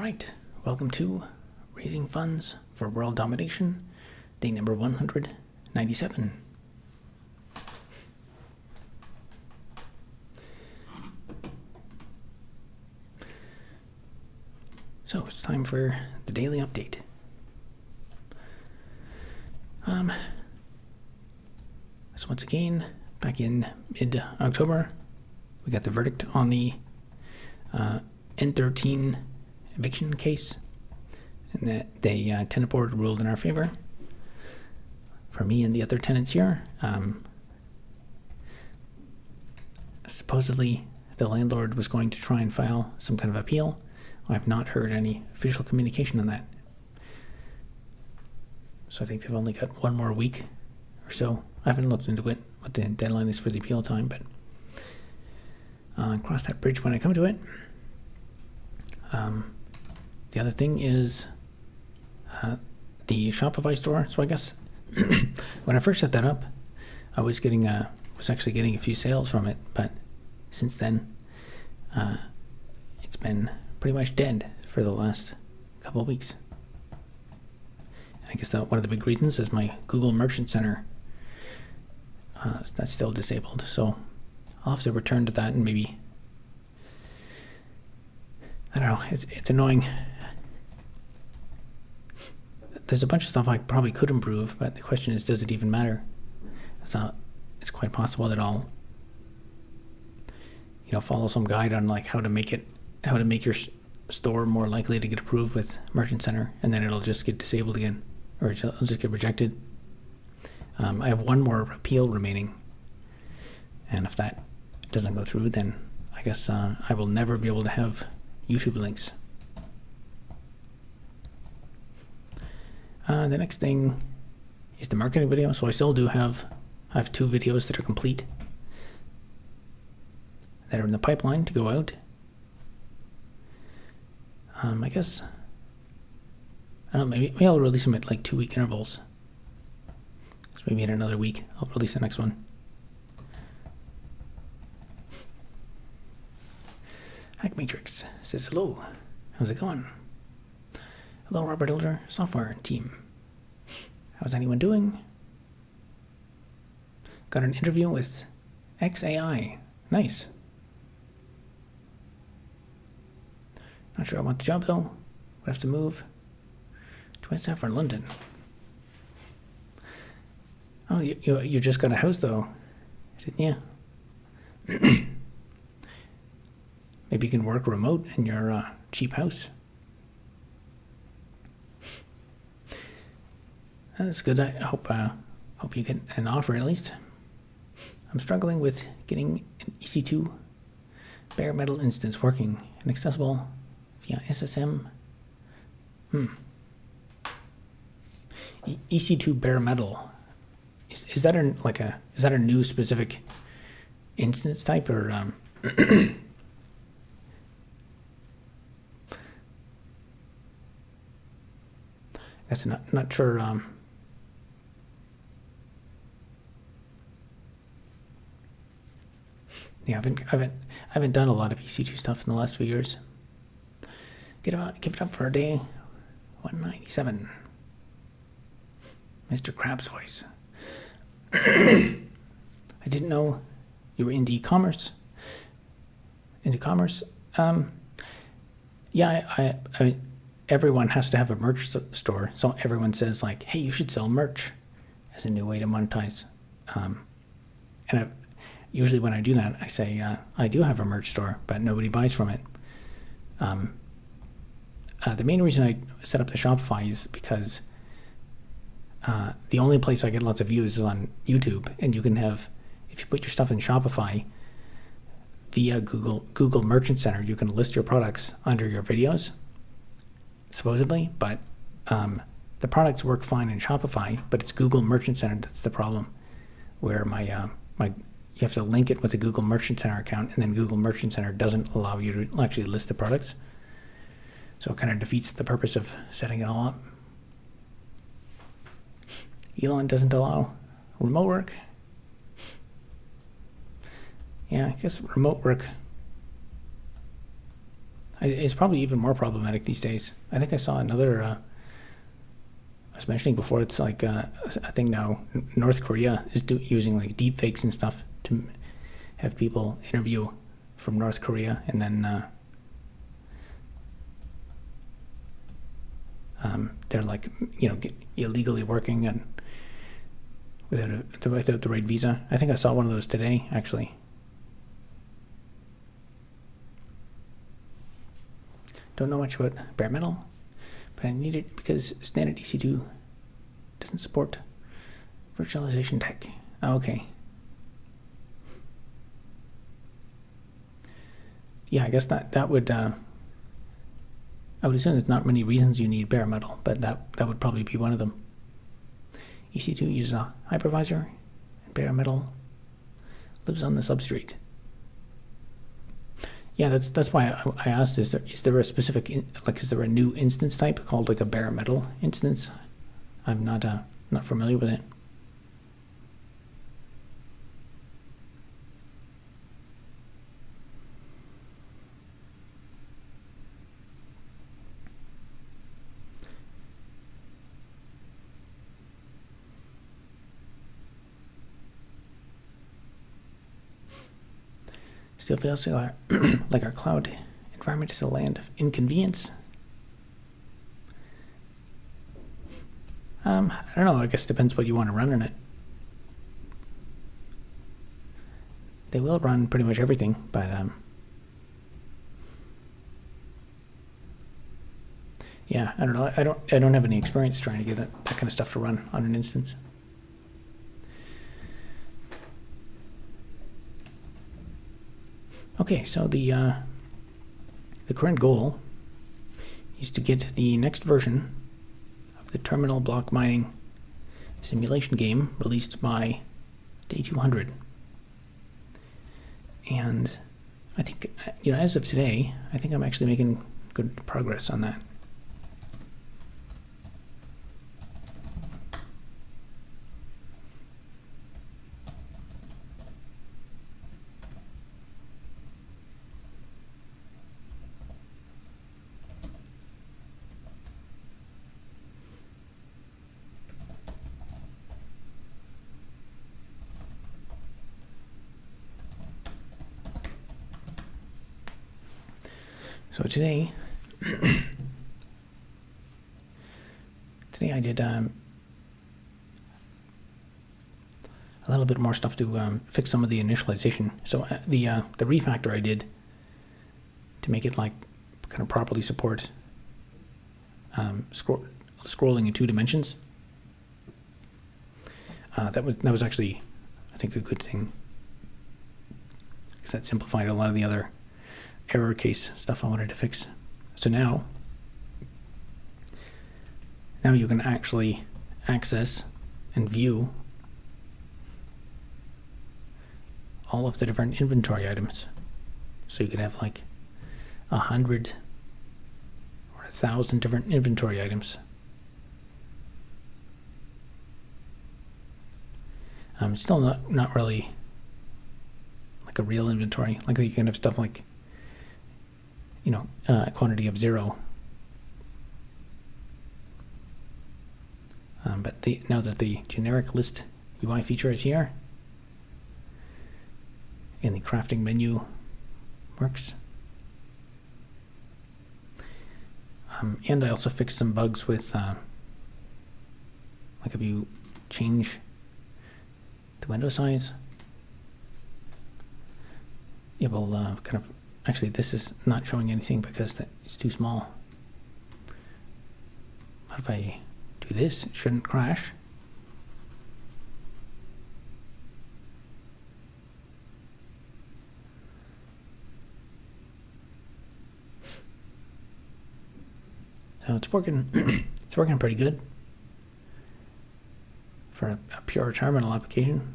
right, welcome to Raising Funds for World Domination, day number 197. So it's time for the daily update. So once again, back in mid-October, we got the verdict on the N13 eviction case, and the tenant board ruled in our favor. For me and the other tenants here, supposedly the landlord was going to try and file some kind of appeal. I've not heard any official communication on that. So I think they've only got one more week or so. I haven't looked into it, what the deadline is for the appeal time, but cross that bridge when I come to it. The other thing is the Shopify store. So I guess when I first set that up, I was actually getting a few sales from it, but since then, it's been pretty much dead for the last couple of weeks. I guess that one of the big reasons is my Google Merchant Center. That's still disabled, so I'll have to return to that and maybe, I don't know, it's annoying. There's a bunch of stuff I probably could improve, but the question is, does it even matter? It's quite possible that I'll, follow some guide on like how to make your store more likely to get approved with Merchant Center, and then it'll just get disabled again, or it'll just get rejected. I have one more appeal remaining, and if that doesn't go through, then I guess I will never be able to have YouTube links. The next thing is the marketing video. So I still do have two videos that are complete, that are in the pipeline to go out. I guess, I don't know, maybe I'll release them at like 2-week intervals. So maybe in another week I'll release the next one. Hack Matrix says hello. How's it going? Hello, Robert Elder, software team. How's anyone doing? Got an interview with XAI. Nice. Not sure I want the job though. Would have to move to West Africa or London. Oh, you just got a house though, didn't you? Maybe you can work remote in your cheap house. That's good. I hope you get an offer at least. I'm struggling with getting an EC2 bare metal instance working and accessible via SSM. EC2 bare metal. Is that a new specific instance type, or I guess not sure. Yeah, I haven't done a lot of EC2 stuff in the last few years. Give it up for a day 197. Mr. Krabs' voice. I didn't know you were into e-commerce. Yeah, I mean, everyone has to have a merch store, so everyone says like, "Hey, you should sell merch as a new way to monetize." And usually when I do that, I say I do have a merch store, but nobody buys from it. The main reason I set up the Shopify is because the only place I get lots of views is on YouTube, and you can have, if you put your stuff in Shopify via Google Merchant Center, you can list your products under your videos, supposedly, but the products work fine in Shopify, but it's Google Merchant Center that's the problem, where you have to link it with a Google Merchant Center account, and then Google Merchant Center doesn't allow you to actually list the products. So it kind of defeats the purpose of setting it all up. Elon doesn't allow remote work. Yeah, I guess remote work It's probably even more problematic these days. I think I saw another. I was mentioning before. It's like a thing now. North Korea is using like deep fakes and stuff to have people interview from North Korea, and then they're like, illegally working and without the right visa. I think I saw one of those today, actually. Don't know much about bare metal, but I need it because standard EC2 doesn't support virtualization tech. Oh, okay. Yeah, I guess that would. I would assume there's not many reasons you need bare metal, but that would probably be one of them. EC2 uses a hypervisor, and bare metal lives on the substrate. Yeah, that's why I asked, is there a specific, is there a new instance type called like a bare metal instance? I'm not familiar with it. Still feels like our cloud environment is a land of inconvenience. I don't know. I guess it depends what you want to run in it. They will run pretty much everything, but yeah, I don't know. I don't have any experience trying to get that kind of stuff to run on an instance. Okay, so the current goal is to get the next version of the terminal block mining simulation game released by day 200. And I think, as of today, I think I'm actually making good progress on that. So today I did a little bit more stuff to fix some of the initialization. So the refactor I did to make it like kind of properly support scrolling in 2 dimensions. That was actually, I think, a good thing, because that simplified a lot of the other error case stuff I wanted to fix. So now you can actually access and view all of the different inventory items. So you could have like 100 or 1,000 different inventory items. Still not really like a real inventory. Like you can have stuff like a quantity of 0. But now that the generic list UI feature is here, and the crafting menu works, and I also fixed some bugs with, like if you change the window size, it will kind of. Actually, this is not showing anything because it's too small. But if I do this, it shouldn't crash. So it's working. It's working pretty good for a pure terminal application.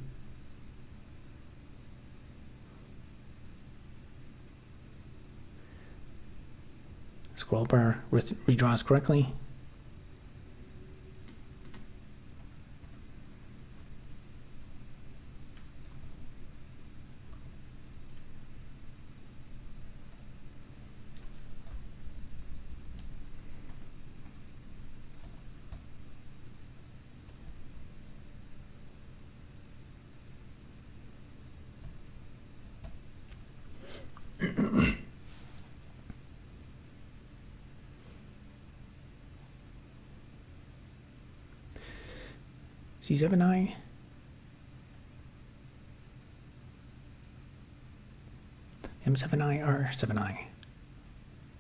Scroll bar redraws correctly. C7i. M7i, R7i.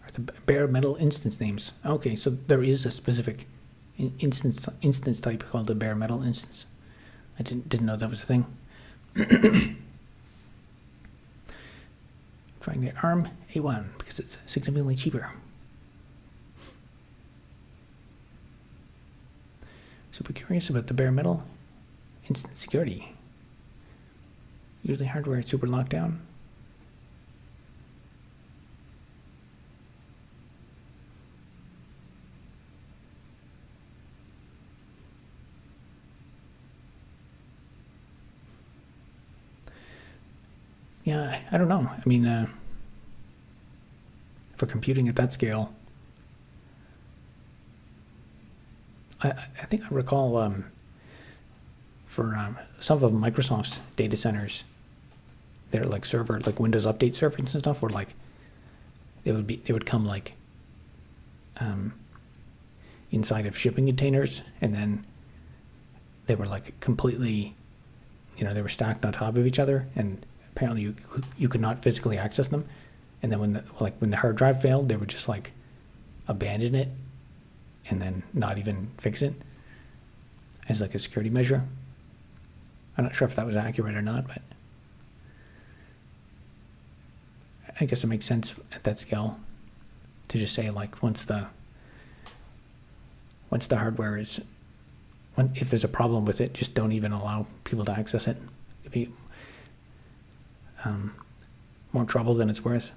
Are the bare metal instance names. Okay, so there is a specific instance type called the bare metal instance. I didn't know that was a thing. Trying the ARM A1 because it's significantly cheaper. Super curious about the bare metal instance security. Usually hardware is super locked down. Yeah, I don't know. I mean, for computing at that scale, I think I recall for some of Microsoft's data centers, they're like server, like Windows Update servers and stuff, where like they would come like inside of shipping containers, and then they were like completely, they were stacked on top of each other, and apparently you could not physically access them. And then when the hard drive failed, they would just like abandon it and then not even fix it as like a security measure. I'm not sure if that was accurate or not, but I guess it makes sense at that scale to just say like once the hardware is, if there's a problem with it, just don't even allow people to access it. It'd be more trouble than it's worth.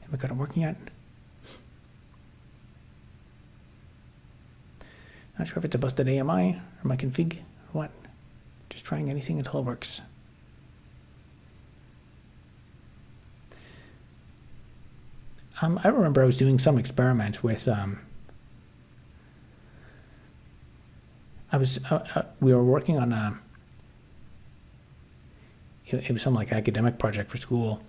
Have we got it working yet? Not sure if it's a busted AMI or my config or what. Just trying anything until it works. I remember I was doing some experiment with we were working on it was some like academic project for school,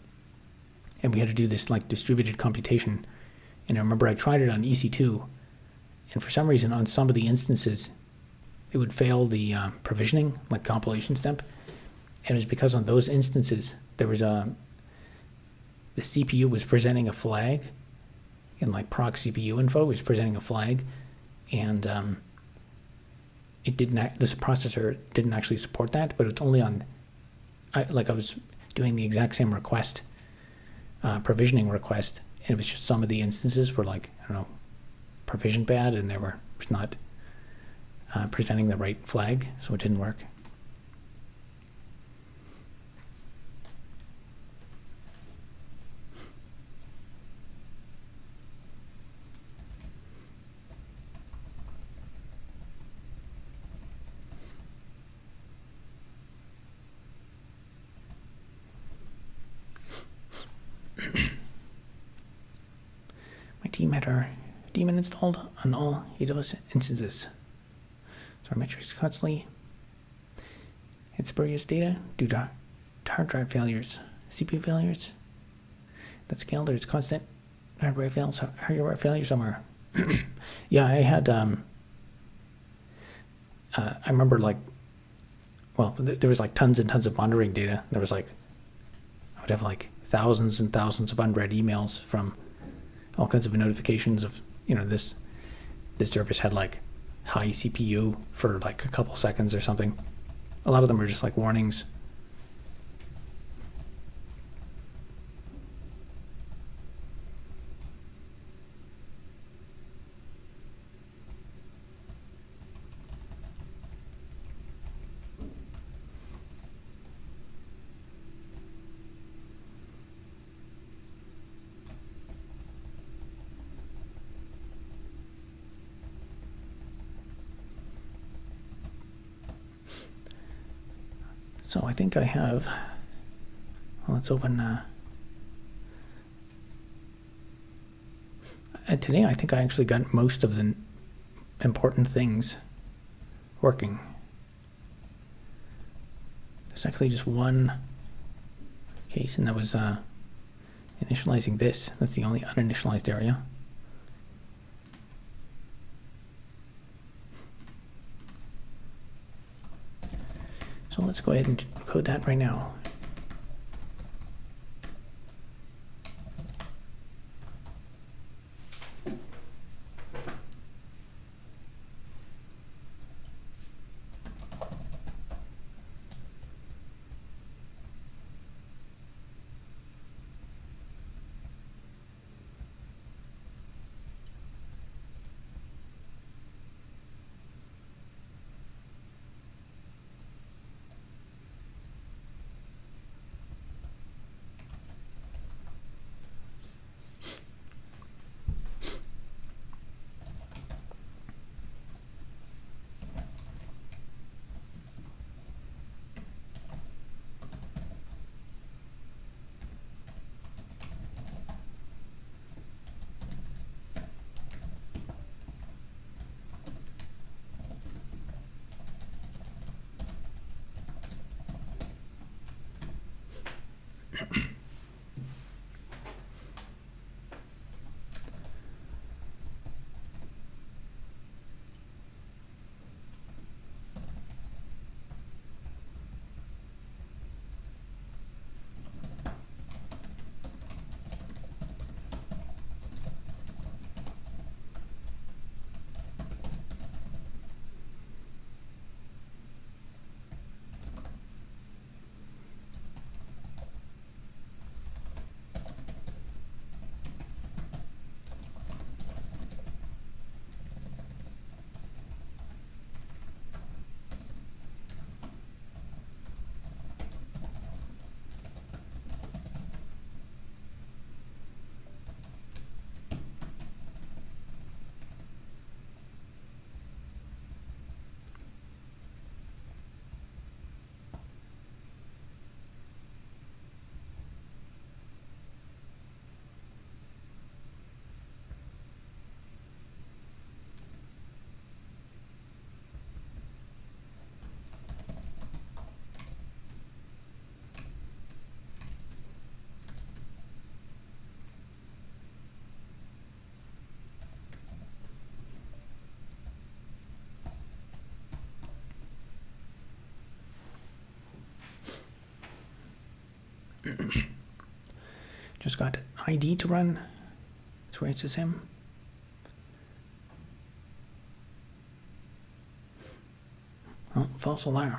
and we had to do this like distributed computation. And I remember I tried it on EC2, and for some reason on some of the instances it would fail the provisioning, like compilation step. And it was because on those instances there was the CPU was presenting a flag, in like proc CPU info was presenting a flag, and this processor didn't actually support that, but it's only on, I was doing the exact same request, provisioning request, and it was just some of the instances were like, I don't know, provisioned bad, and it was not presenting the right flag, so it didn't work. My team had our daemon installed on all AWS instances. So our metrics constantly hit spurious data due to hard drive failures, CPU failures. That scale, there's constant hardware failure somewhere. Yeah, I had, I remember like, well, there was like tons and tons of monitoring data. There was like, I would have like thousands and thousands of unread emails from all kinds of notifications of, this service had like high CPU for like a couple seconds or something. A lot of them were just like warnings. So I think I have, well, let's open, today I think I actually got most of the important things working. There's actually just one case, and that was initializing this. That's the only uninitialized area. So let's go ahead and code that right now. Just got ID to run. That's where it says him. Oh, false alarm.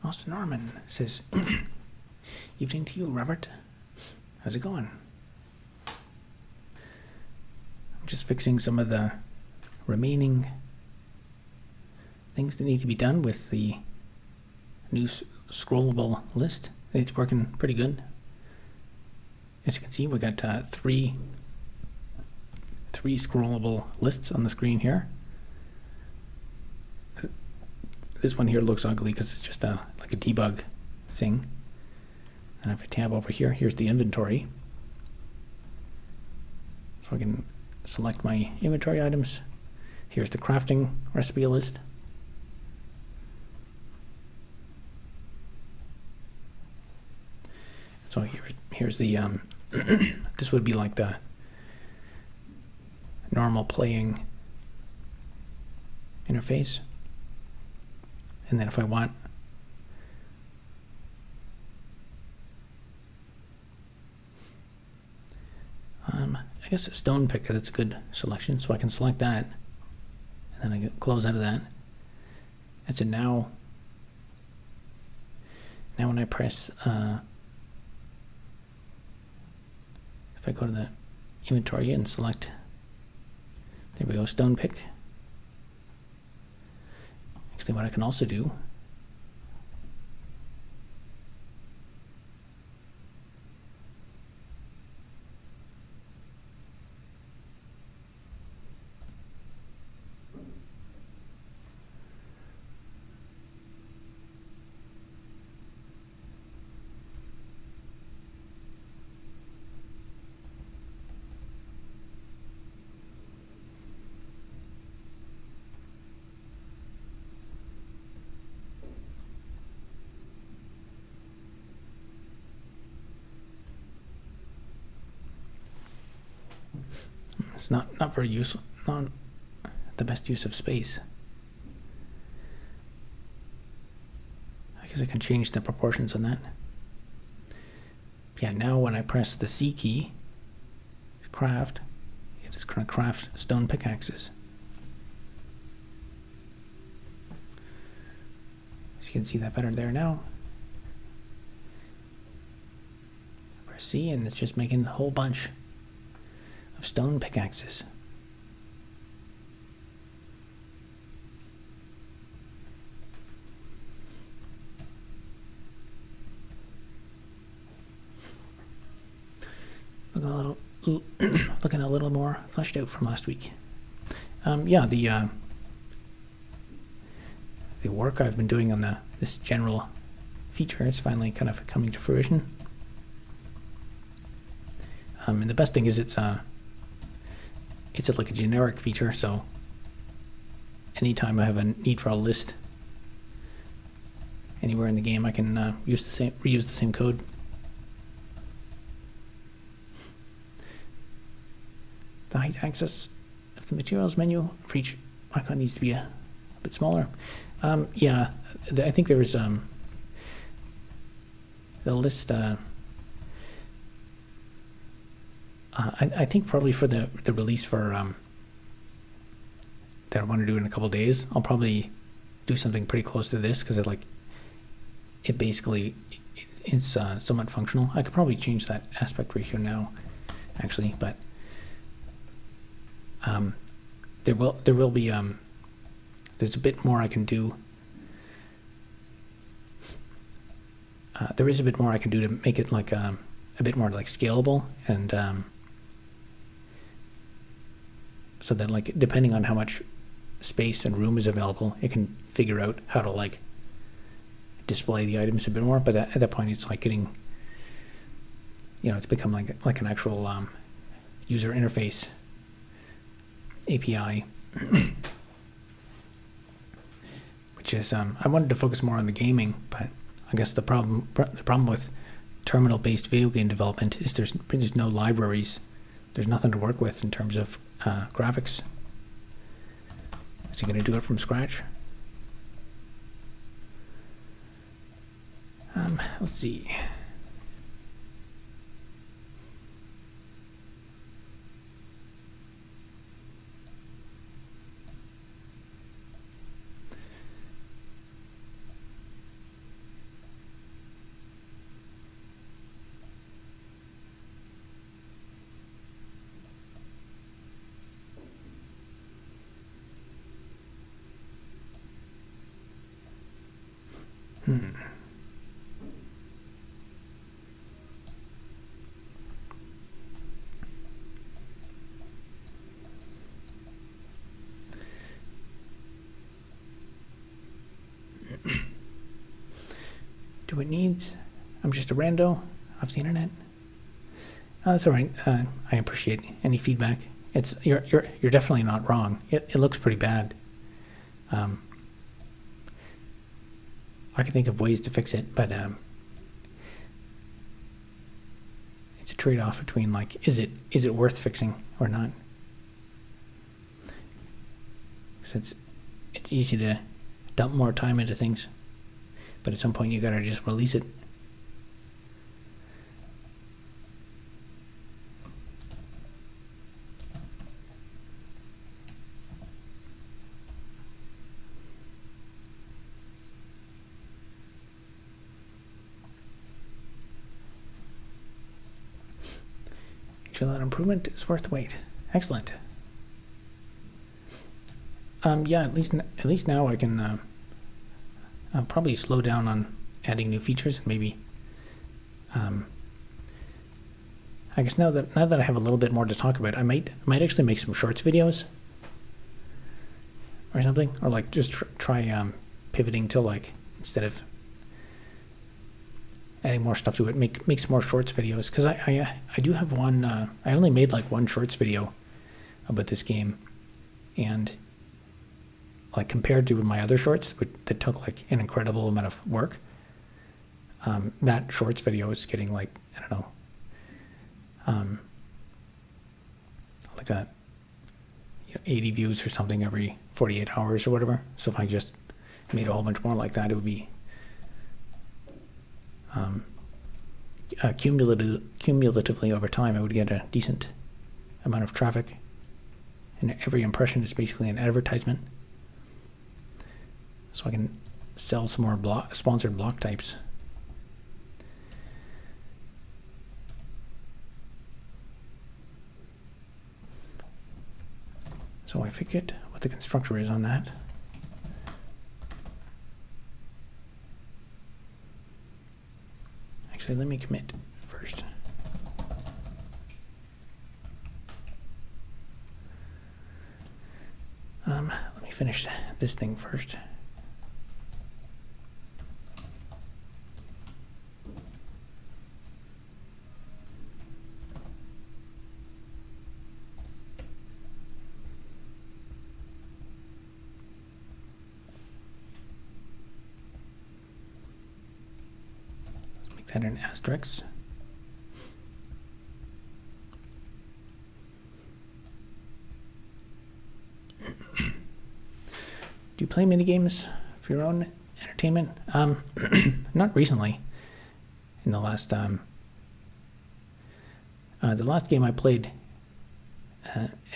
Austin Norman says, evening to you, Robert. How's it going? I'm just fixing some of the remaining things that need to be done with the new scrollable list. It's working pretty good. As you can see, we got three scrollable lists on the screen here. This one here looks ugly because it's just like a debug thing. And if I tab over here, here's the inventory. So I can select my inventory items. Here's the crafting recipe list. So here's the this would be like the normal playing interface. And then if I want I guess a stone pick, that's a good selection, so I can select that and then I can close out of that. And so now when I press if I go to the inventory and select, there we go, stone pick. Actually, what I can also do it's not very useful, not the best use of space. I guess I can change the proportions on that. Yeah, now when I press the C key, craft, it is going to craft stone pickaxes. So you can see that better there now. Press C and it's just making a whole bunch of stone pickaxes. Looking a little more fleshed out from last week. Yeah, the work I've been doing on this general feature is finally kind of coming to fruition. And the best thing is it's like a generic feature, so anytime I have a need for a list anywhere in the game, I can reuse the same code. The height axis of the materials menu for each icon needs to be a bit smaller. Yeah, I think there was the list. I think probably for the release for that I want to do in a couple days, I'll probably do something pretty close to this because it basically it's somewhat functional. I could probably change that aspect ratio now, actually, but There will be there's a bit more I can do. There is a bit more I can do to make it like a bit more like scalable, and so that like depending on how much space and room is available, it can figure out how to like display the items a bit more. But at that point, it's like getting, it's become like an actual user interface API, which is I wanted to focus more on the gaming, but I guess the problem with terminal-based video game development is there's no libraries. There's nothing to work with in terms of graphics. Is he going to do it from scratch? Let's see. Do it needs? I'm just a rando off the internet. Oh, that's all right. I appreciate any feedback. You're definitely not wrong. It looks pretty bad. I can think of ways to fix it, but it's a trade-off between like, is it worth fixing or not? Because it's easy to dump more time into things, but at some point you gotta just release it. That improvement is worth the wait. Excellent. Yeah, at least now I can I'll probably slow down on adding new features, and maybe I guess now that I have a little bit more to talk about, I might actually make some shorts videos or something, or like just try pivoting to, like, instead of adding more stuff to it, make some more shorts videos, because I do have one. I only made like one shorts video about this game, and like compared to my other shorts that took like an incredible amount of work, that shorts video is getting like, I don't know, like 80 views or something every 48 hours or whatever. So if I just made a whole bunch more like that, it would be cumulatively over time, I would get a decent amount of traffic, and every impression is basically an advertisement. So I can sell some more sponsored block types. So I forget what the constructor is on that. Actually, let me commit first. Let me finish this thing first. And an asterisk. Do you play minigames for your own entertainment? Not recently. In the last the last game I played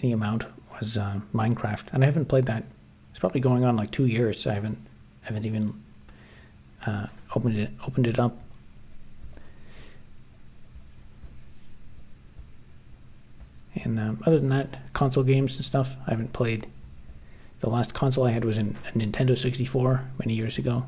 any amount was Minecraft, and I haven't played that. It's probably going on like 2 years. I haven't even opened it up. And other than that, console games and stuff, I haven't played. The last console I had was a Nintendo 64 many years ago.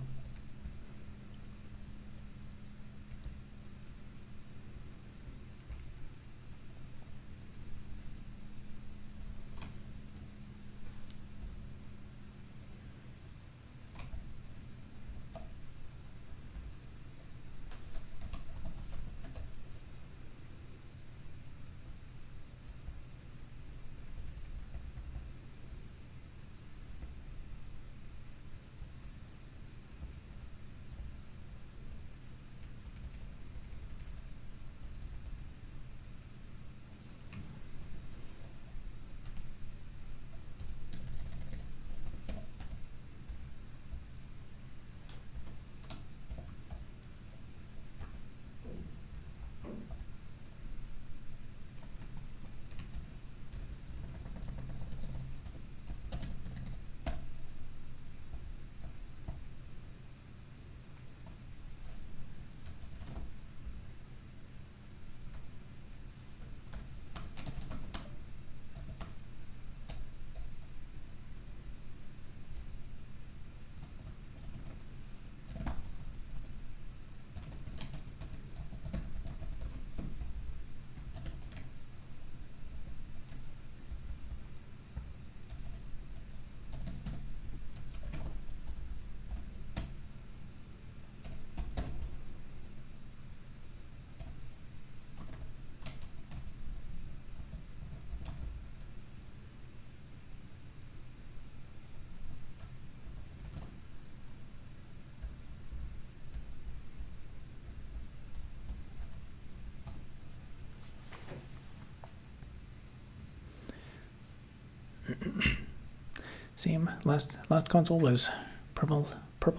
Same. Last console was purple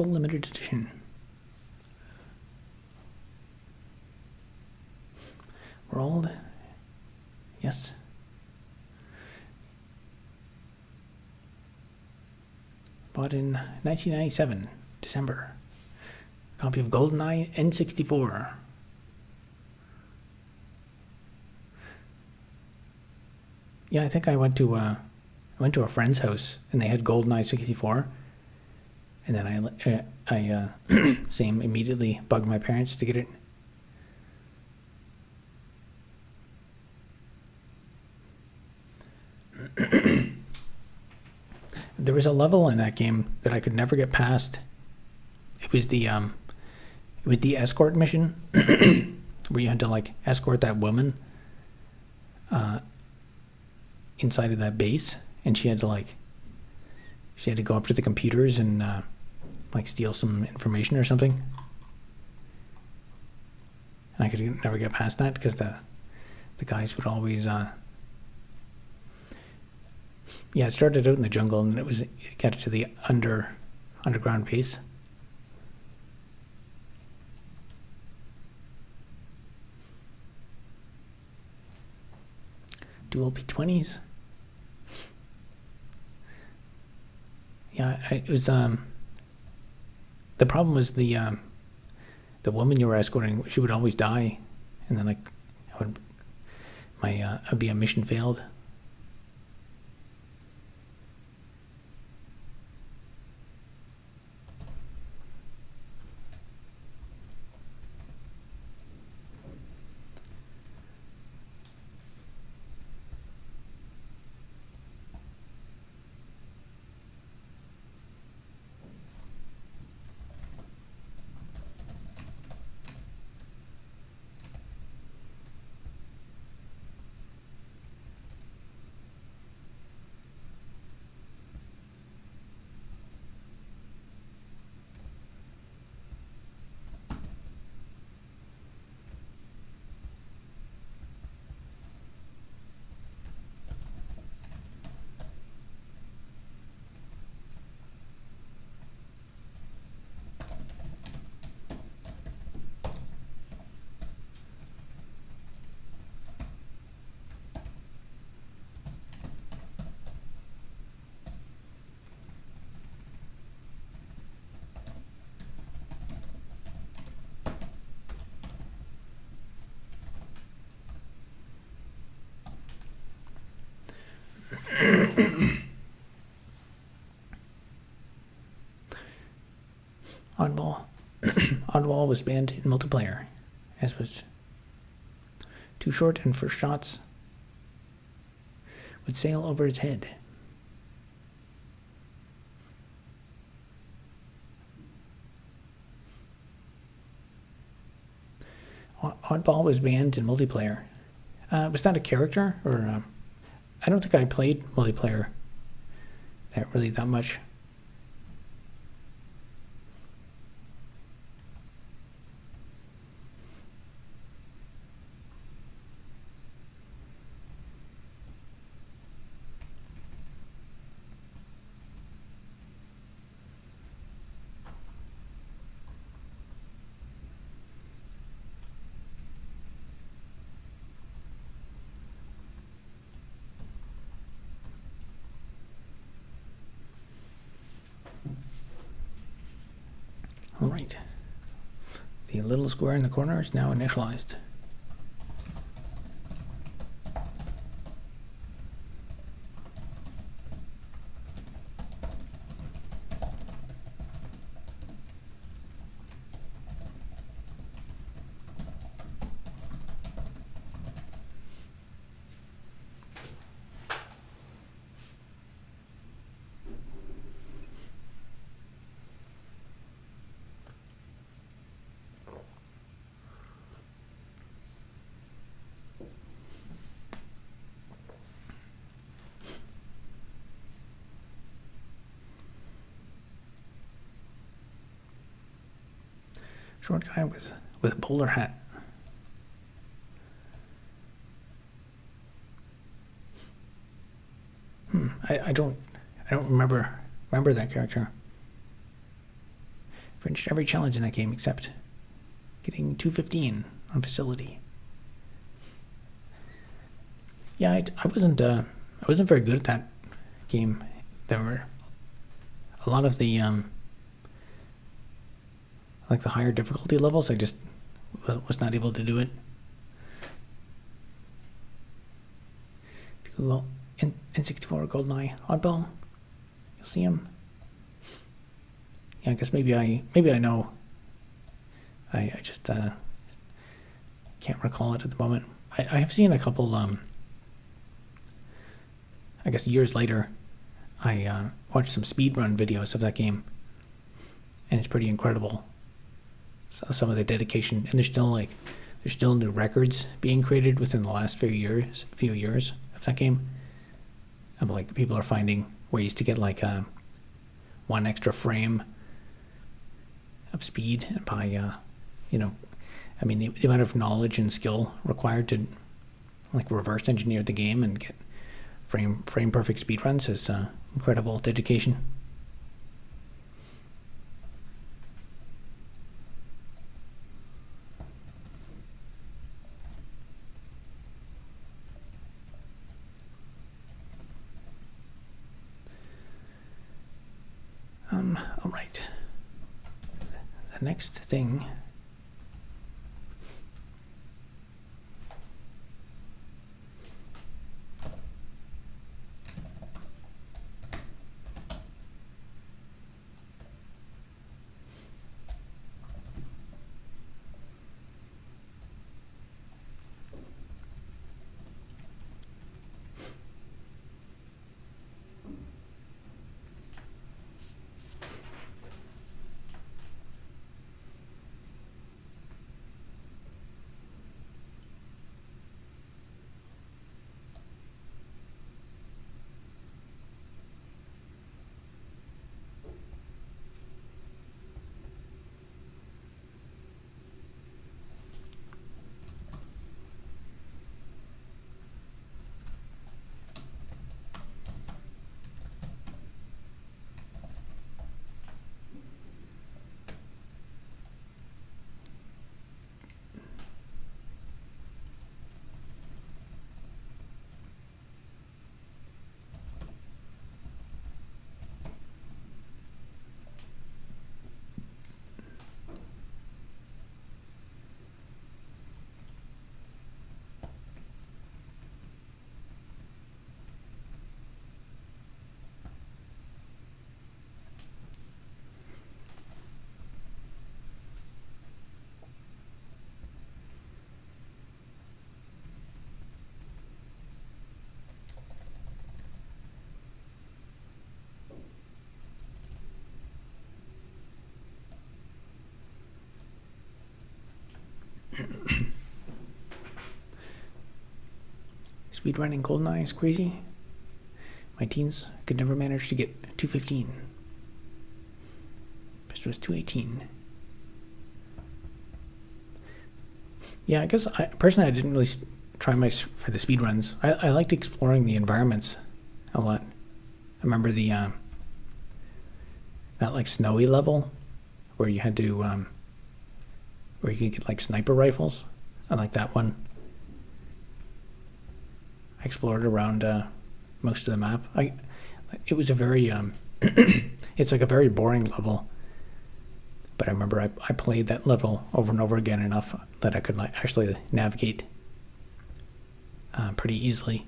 limited edition. We're old. Yes. Bought in 1997, December. Copy of GoldenEye N64. Yeah, I think I went to a friend's house and they had GoldenEye 64, and then I same immediately bugged my parents to get it. There was a level in that game that I could never get past. It was the escort mission where you had to like escort that woman inside of that base, and she had to go up to the computers and like steal some information or something. And I could never get past that because the guys would always it started out in the jungle and it got to the underground base. Dual P20s. Yeah, it was the problem was the woman you were escorting, she would always die, and then I'd be a mission failed. Oddball. Oddball was banned in multiplayer, as was too short and first shots would sail over his head. Oddball was banned in multiplayer. Was that a character? Or I don't think I played multiplayer that much. All right. The little square in the corner is now initialized. Short guy with bowler hat. I don't remember that character. Finished every challenge in that game except getting 215 on facility. Yeah, I wasn't very good at that game. There were a lot of the like the higher difficulty levels, I just was not able to do it. If you Google N64 GoldenEye Oddball, you'll see him. Yeah, I guess maybe I know. I just can't recall it at the moment. I have seen a couple. I guess years later, I watched some speedrun videos of that game, and it's pretty incredible. Some of the dedication, and there's still new records being created within the last few years of that game. Of like people are finding ways to get like one extra frame of speed by I mean the amount of knowledge and skill required to like reverse engineer the game and get frame perfect speedruns is incredible dedication. All right. The next thing Speedrunning GoldenEye is crazy. My teens could never manage to get 215. Best was 218. Yeah, I guess personally I didn't really try much for the speed runs. I liked exploring the environments a lot. I remember the that like snowy level where you had to where you could get like sniper rifles. I like that one. I explored around most of the map. It was a very it's like a very boring level. But I remember I played that level over and over again enough that I could like actually navigate pretty easily.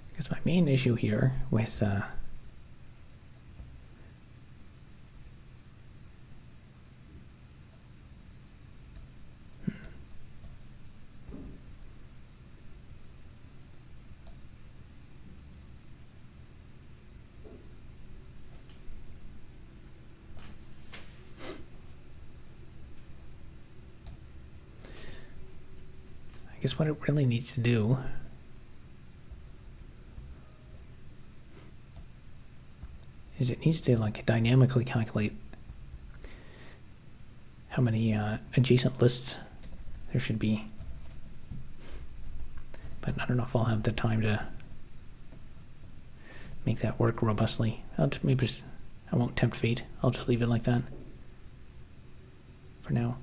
I guess my main issue here with I guess what it really needs to do is it needs to like dynamically calculate how many adjacent lists there should be. But I don't know if I'll have the time to make that work robustly. I won't tempt fate. I'll just leave it like that for now.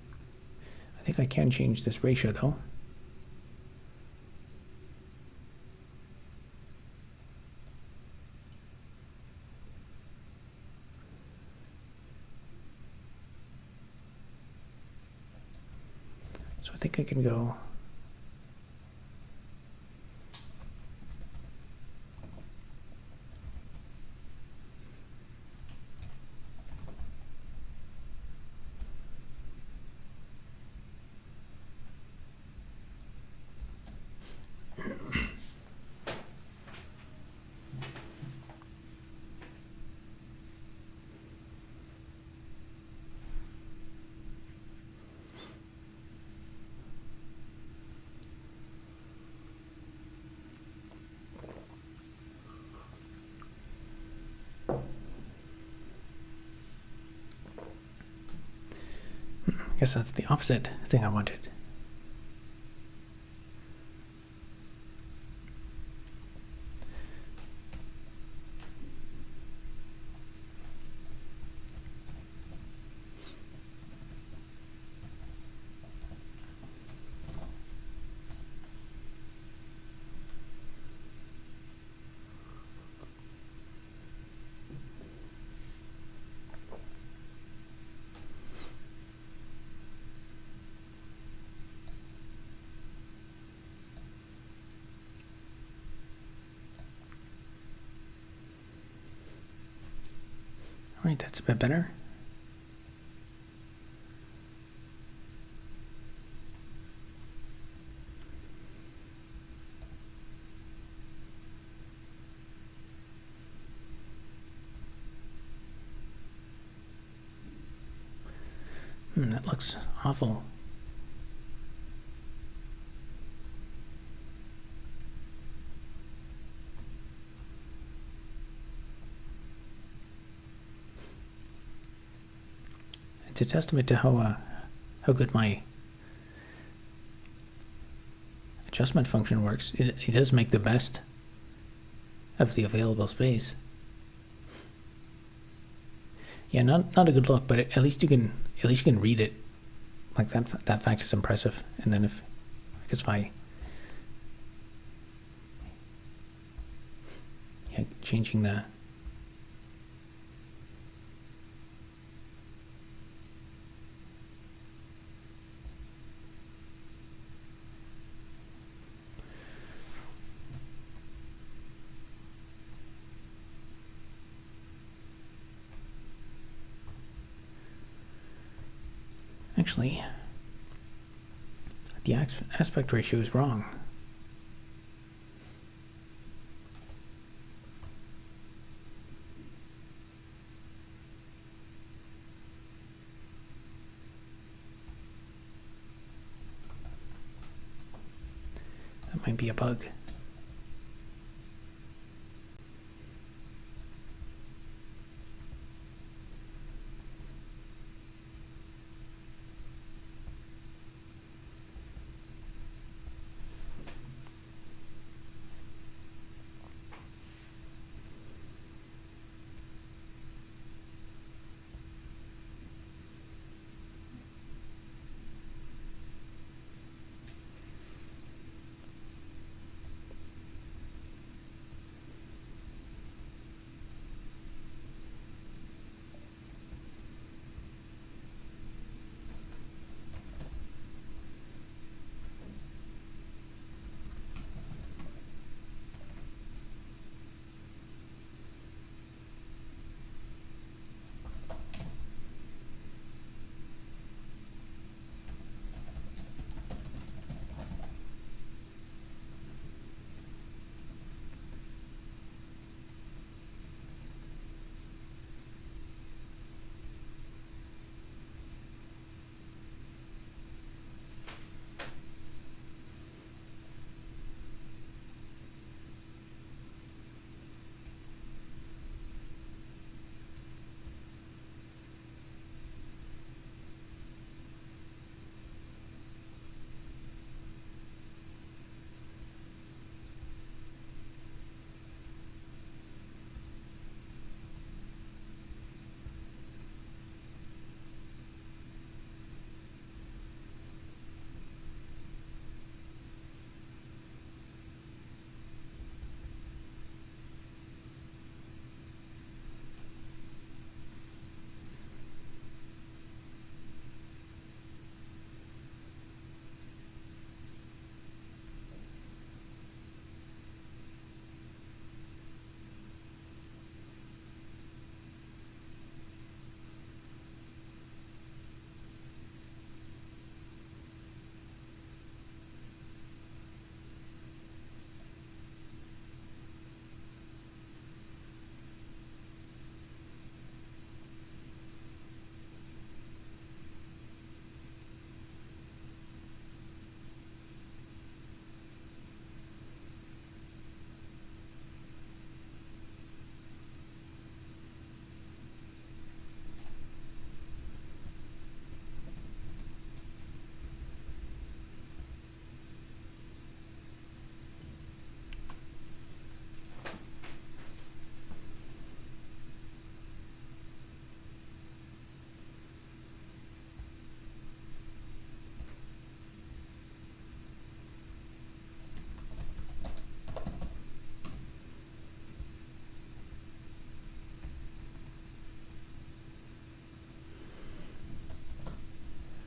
I think I can change this ratio though. So I think I can go I guess that's the opposite thing I wanted. All right, that's a bit better. That looks awful. It's a testament to how good my adjustment function works. It does make the best of the available space. Yeah, not a good look, but at least you can read it. Like that fact is impressive. And then if I changing the actually The aspect ratio is wrong. That might be a bug.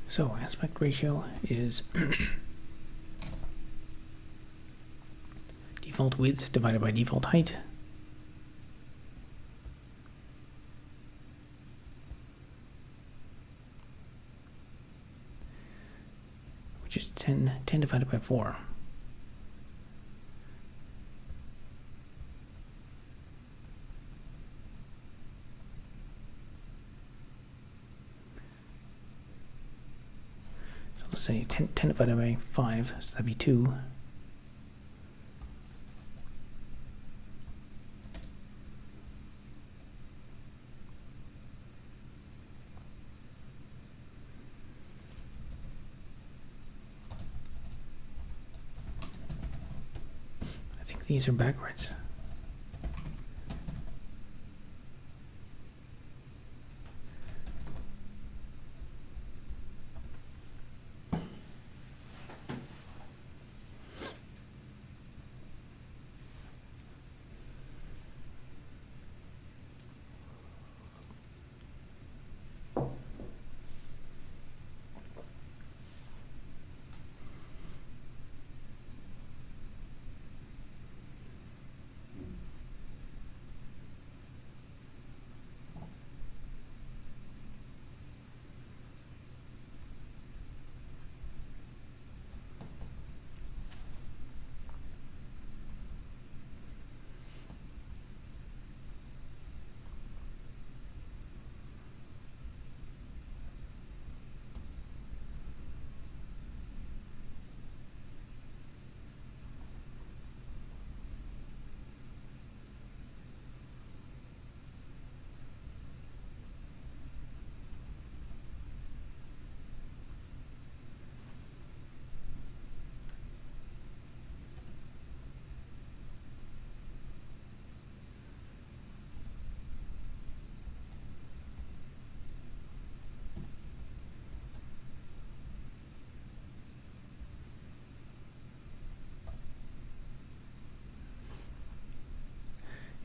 So aspect ratio is default width divided by default height. Which is 10 divided by 4. Let's say 10 divided by 5, so that'd be 2. I think these are backwards.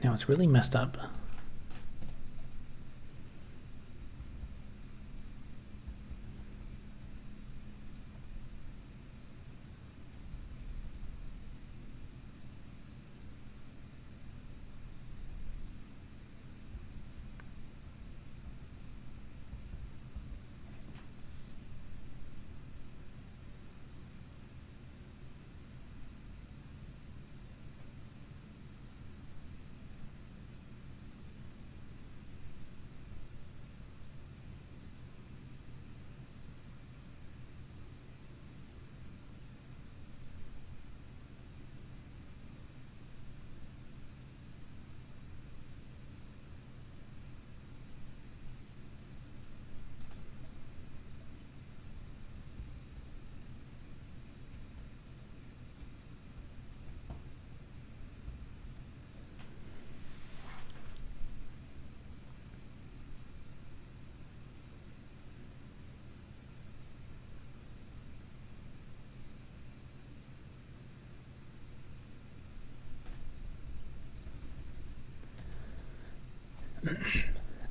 Now it's really messed up.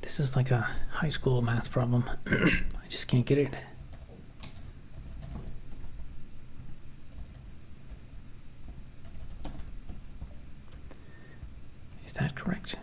This is like a high school math problem. I just can't get it. Is that correct?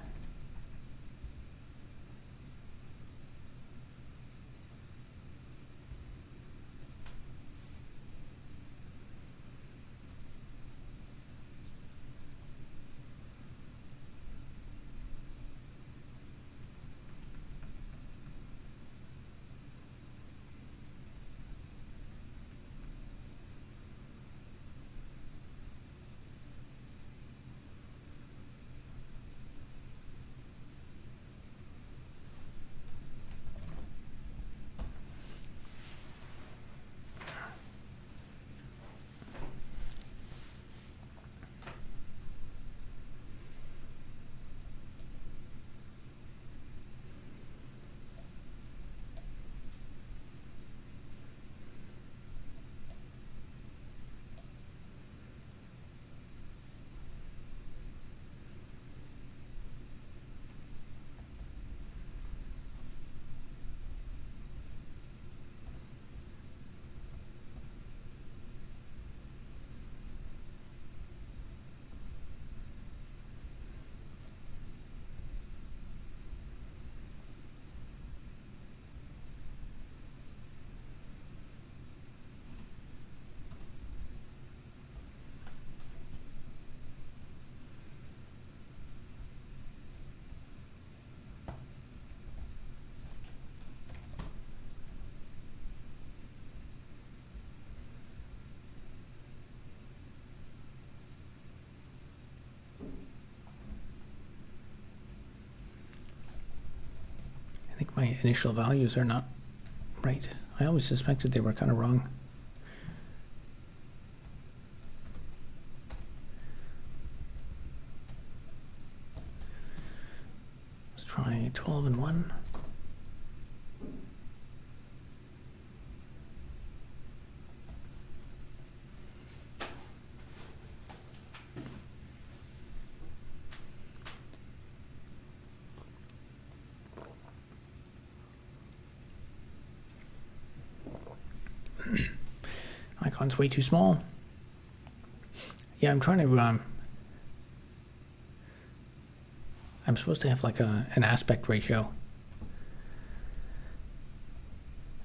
I think my initial values are not right. I always suspected they were kind of wrong. Let's try 12 and 1. Icon's way too small. Yeah, I'm trying to I'm supposed to have like an aspect ratio.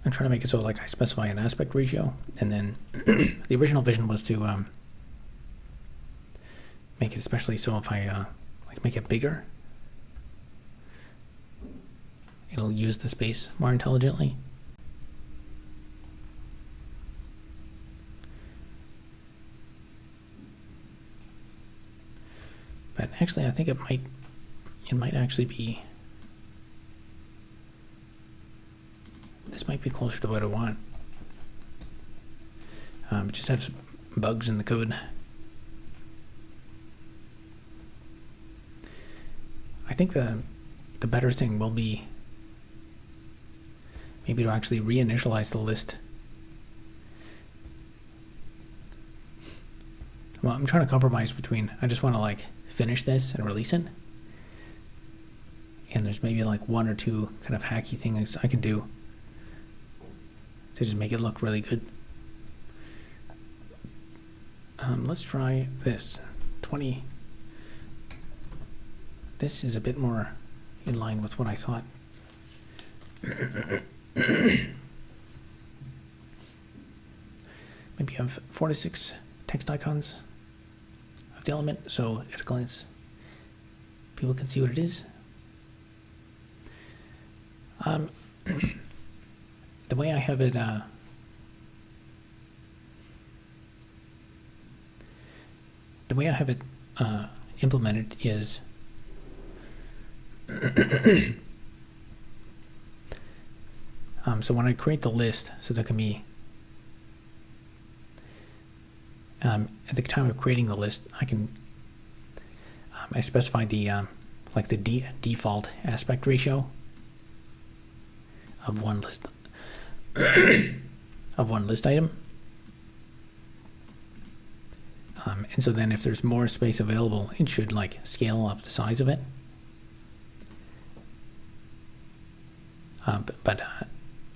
I'm trying to make it so like I specify an aspect ratio, and then the original vision was to make it especially so if I like make it bigger, it'll use the space more intelligently. But actually, I think it might actually be, this might be closer to what I want. It just has bugs in the code. I think the better thing will be maybe to actually reinitialize the list. Well, I'm trying to compromise between, I just want to like finish this and release it, And there's maybe like one or two kind of hacky things I can do to just make it look really good. Let's try this. 20. This is a bit more in line with what I thought. Maybe have 4 to 6 text icons of the element, so at a glance people can see what it is. The way I have it implemented is so when I create the list, so there can be at the time of creating the list, I specify the like the default aspect ratio of one list of one list item. And so then if there's more space available, it should like scale up the size of it. But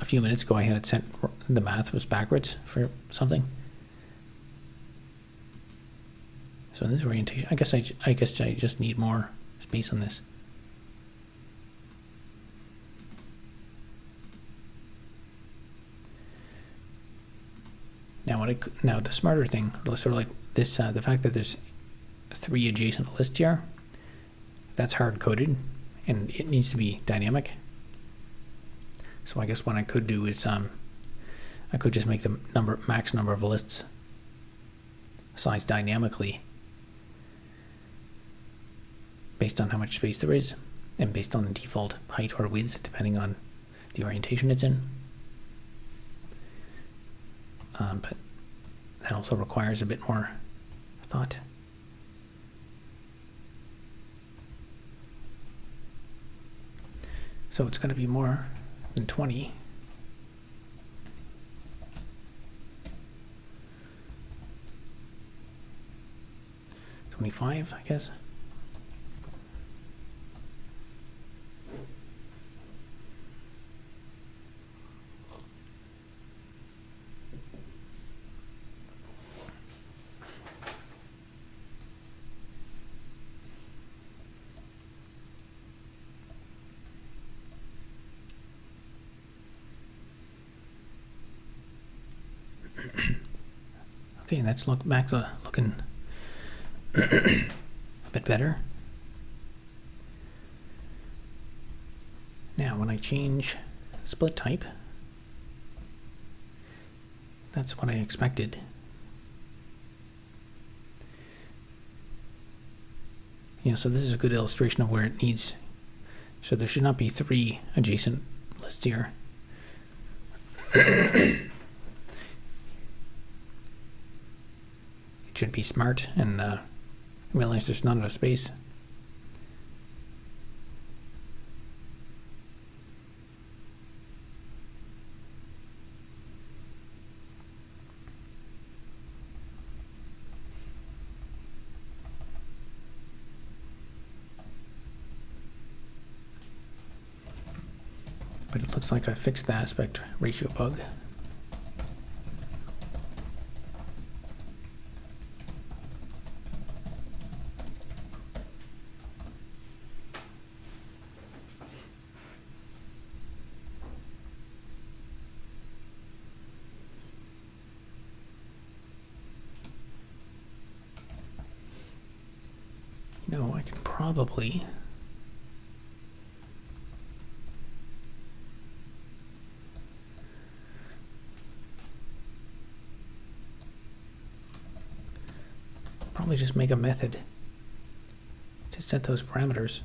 a few minutes ago I had it set, the math was backwards for something. So in this orientation, I guess I just need more space on this. Now the smarter thing, sort of like this, the fact that there's 3 adjacent lists here, that's hard coded, and it needs to be dynamic. So I guess what I could do is I could just make the max number of lists size dynamically based on how much space there is, and based on the default height or width, depending on the orientation it's in. But that also requires a bit more thought. So it's going to be more than 20. $25, I guess. Okay, that's looking a bit better. Now, when I change split type, that's what I expected. Yeah, so this is a good illustration of where it needs. So there should not be 3 adjacent lists here. It should be smart and realize there's not enough space. But it looks like I fixed the aspect ratio bug. You know, I can probably just make a method to set those parameters.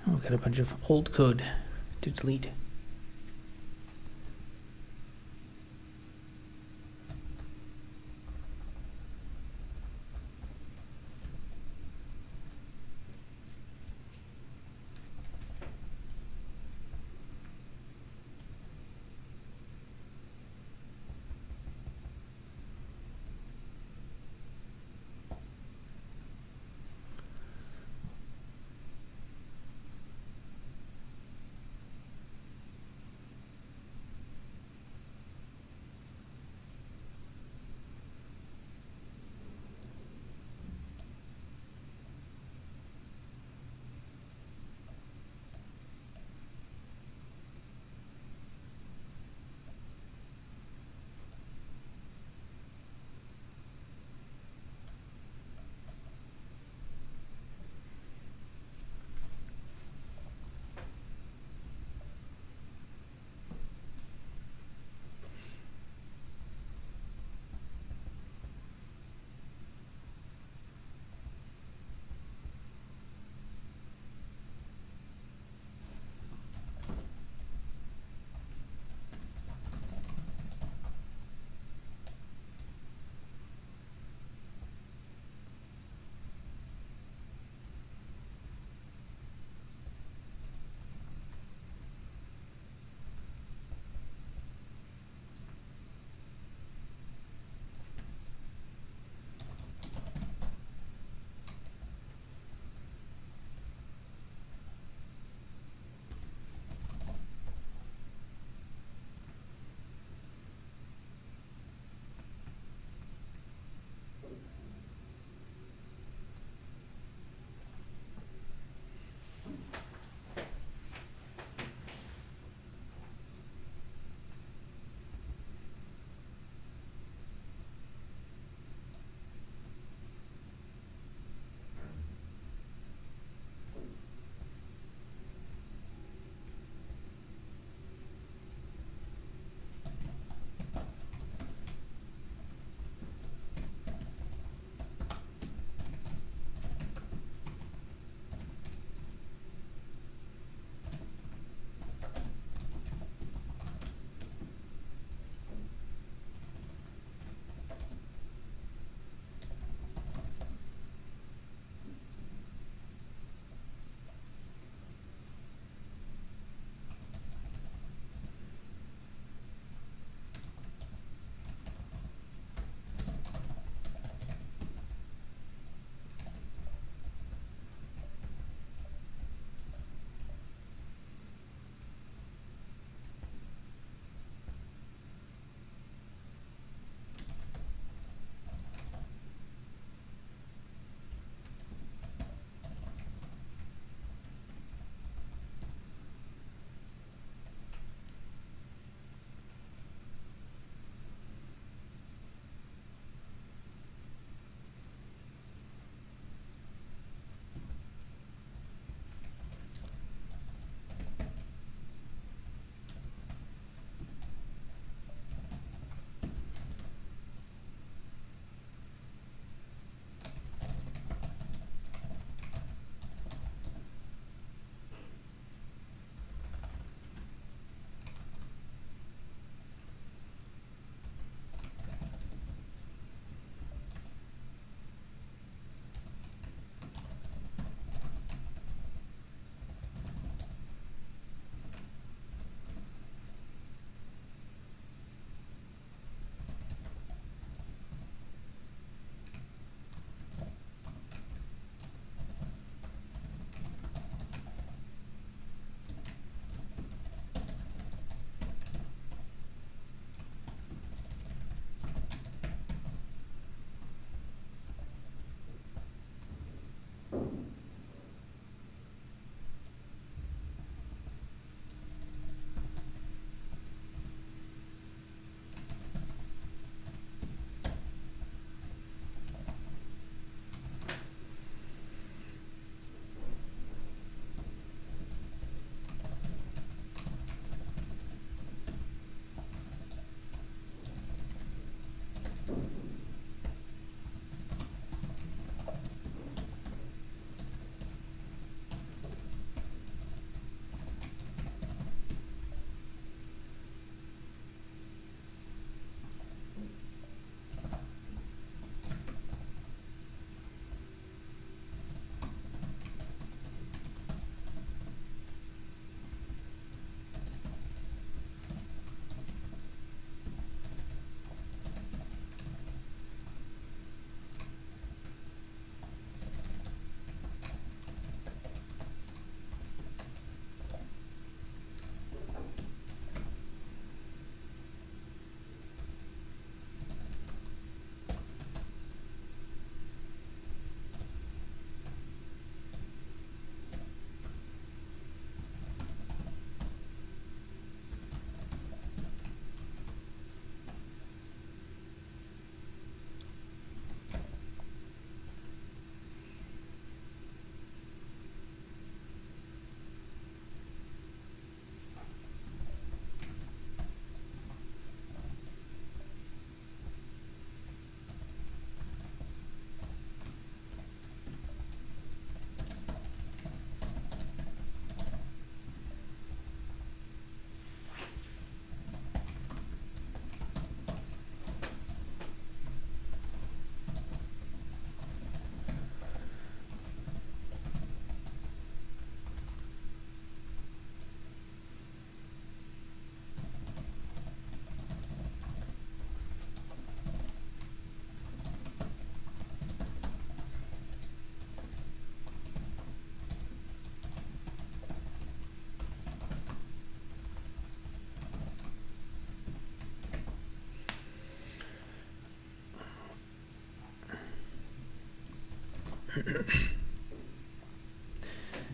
Oh, we've got a bunch of old code to delete.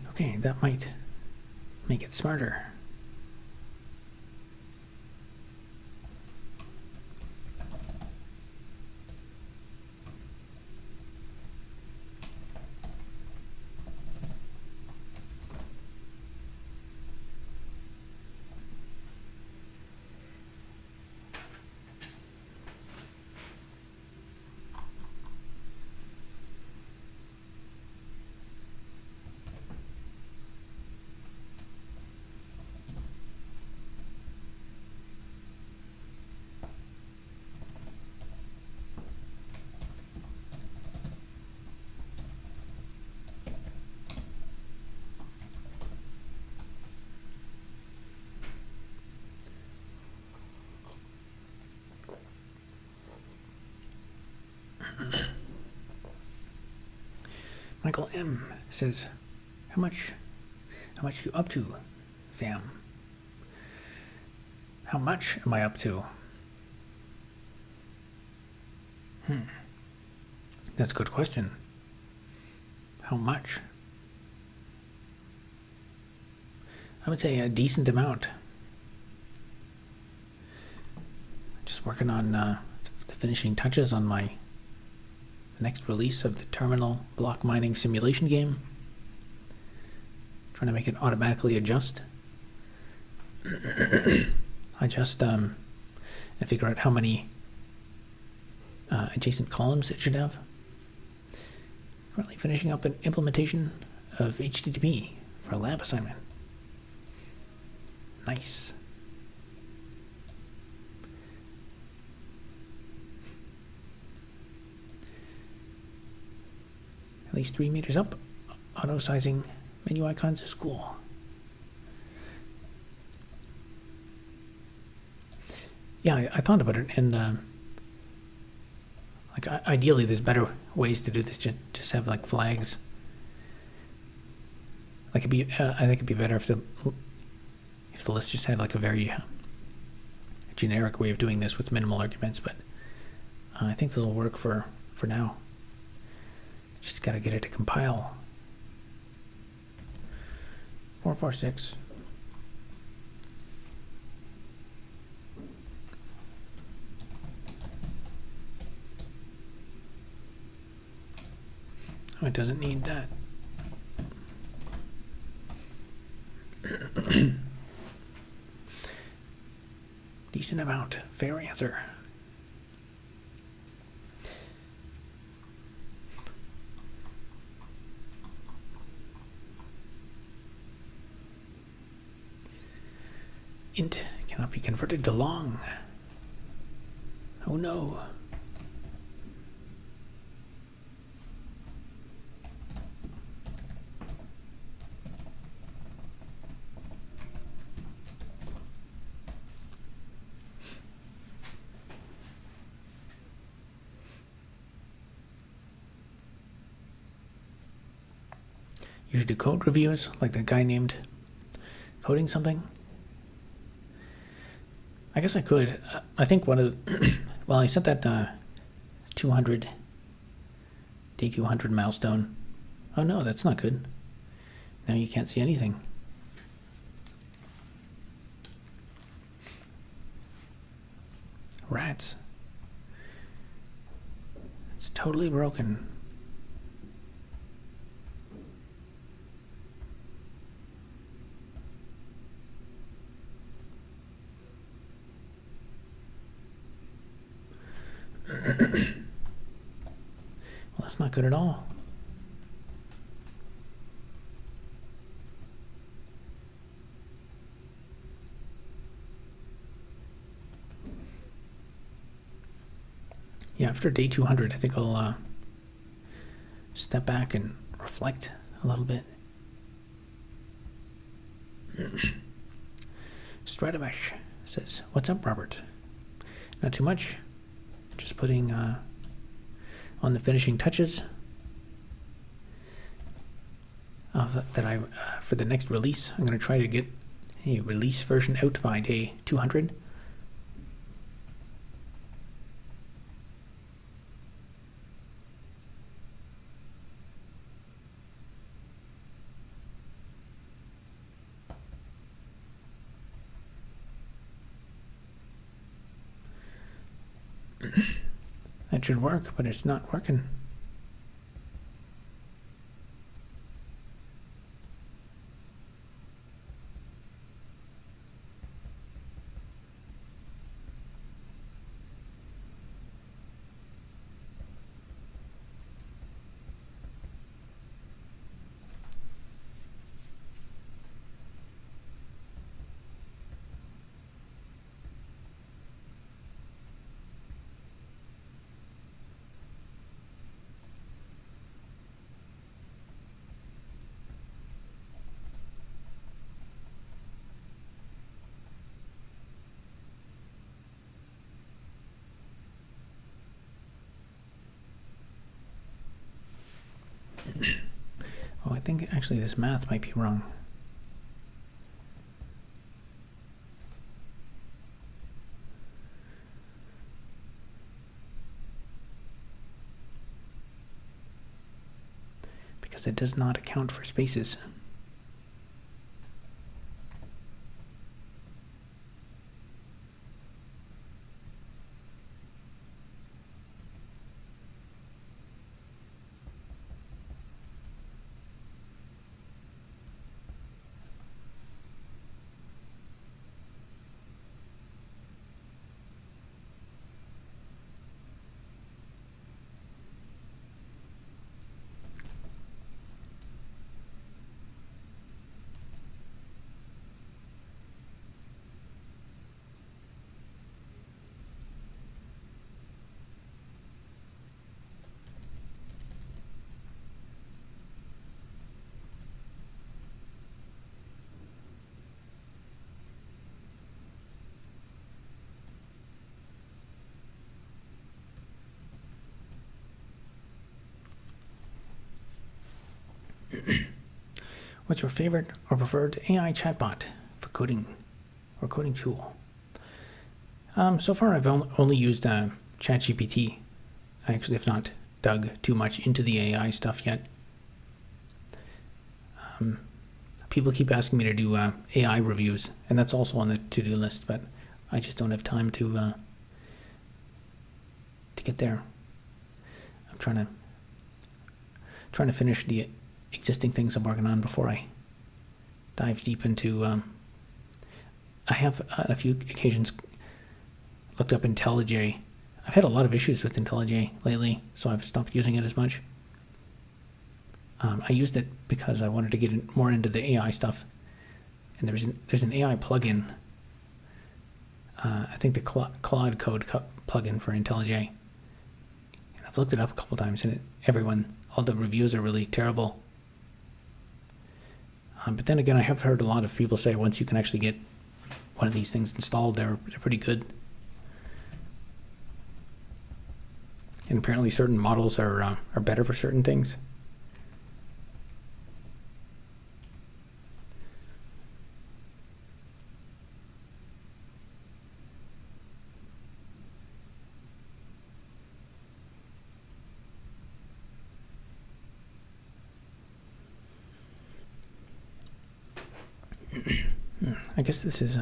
Okay, that might make it smarter. Michael M says, how much you up to, fam? How much am I up to? That's a good question. How much? I would say a decent amount. Just working on the finishing touches on the next release of the terminal block mining simulation game. Trying to make it automatically adjust. Adjust and figure out how many adjacent columns it should have. Currently finishing up an implementation of HTTP for a lab assignment. Nice. At least 3 meters up. Auto-sizing menu icons is cool. Yeah, I thought about it, and ideally there's better ways to do this. Just have like flags. I think it'd be better if the list just had like a very generic way of doing this with minimal arguments, but I think this will work for now. Just gotta get it to compile. 446. Oh, it doesn't need that. Decent amount. Fair answer. Int cannot be converted to long. Oh no. You should do code reviews, like the guy named Coding Something. I guess I could. I think one of well, I set that 200 day 200 milestone. Oh no, that's not good. Now you can't see anything. Rats. It's totally broken. Well, that's not good at all. Yeah, after day 200, I think I'll step back and reflect a little bit. Stratomesh says, "What's up, Robert?" Not too much. Just putting on the finishing touches of that for the next release. I'm going to try to get a release version out by day 200. should work, but it's not working. Oh, I think actually this math might be wrong. Because it does not account for spaces. What's your favorite or preferred AI chatbot for coding or coding tool? So far, I've only used ChatGPT. I actually have not dug too much into the AI stuff yet. People keep asking me to do AI reviews, and that's also on the to-do list, but I just don't have time to get there. I'm trying to finish the existing things I'm working on before I dive deep into. I have on a few occasions looked up IntelliJ. I've had a lot of issues with IntelliJ lately, so I've stopped using it as much. I used it because I wanted to get more into the AI stuff, and there's an AI plugin. I think the Claude Code plugin for IntelliJ. And I've looked it up a couple times, and all the reviews are really terrible. But then again, I have heard a lot of people say once you can actually get one of these things installed, they're pretty good. And apparently certain models are better for certain things. I guess this is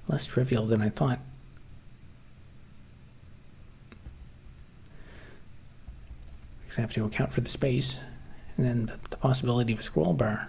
less trivial than I thought. Because I have to account for the space and then the possibility of a scroll bar.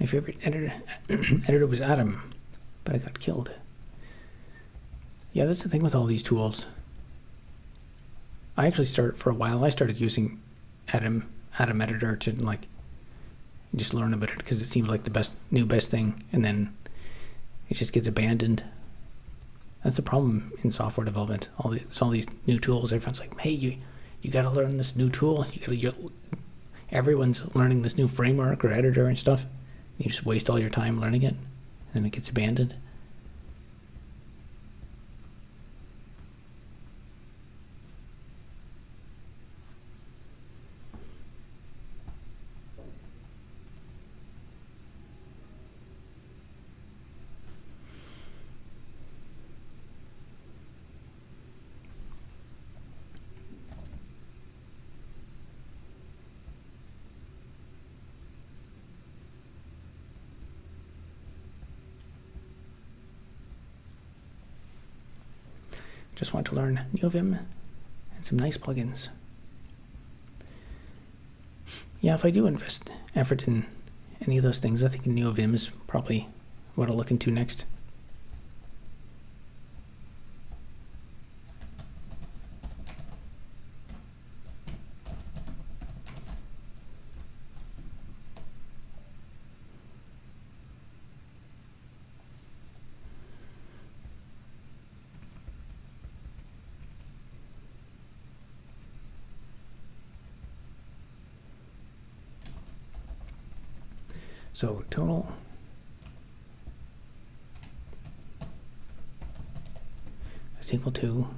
My favorite editor was Atom, but I got killed. Yeah, that's the thing with all these tools. I actually started using Atom editor to just learn about it because it seemed like the best thing, and then it just gets abandoned. That's the problem in software development. All these new tools. Everyone's like, hey, you got to learn this new tool. Everyone's learning this new framework or editor and stuff. You just waste all your time learning it, and it gets abandoned. Just want to learn NeoVim and some nice plugins. Yeah, if I do invest effort in any of those things, I think NeoVim is probably what I'll look into next. So total is equal to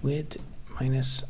width minus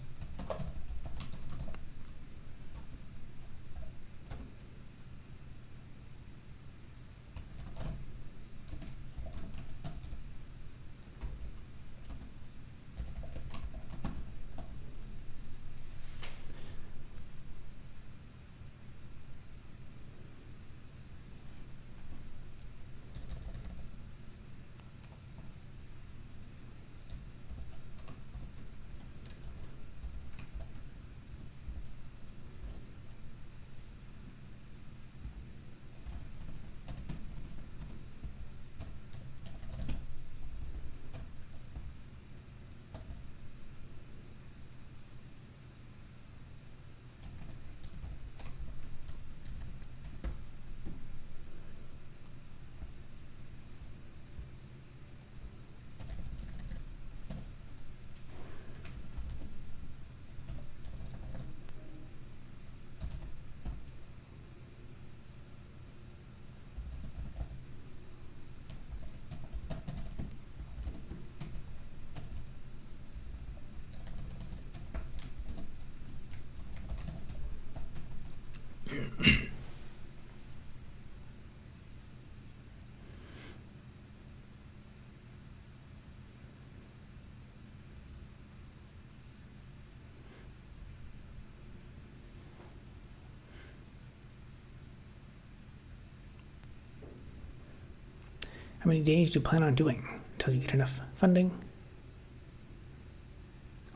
how many days do you plan on doing until you get enough funding?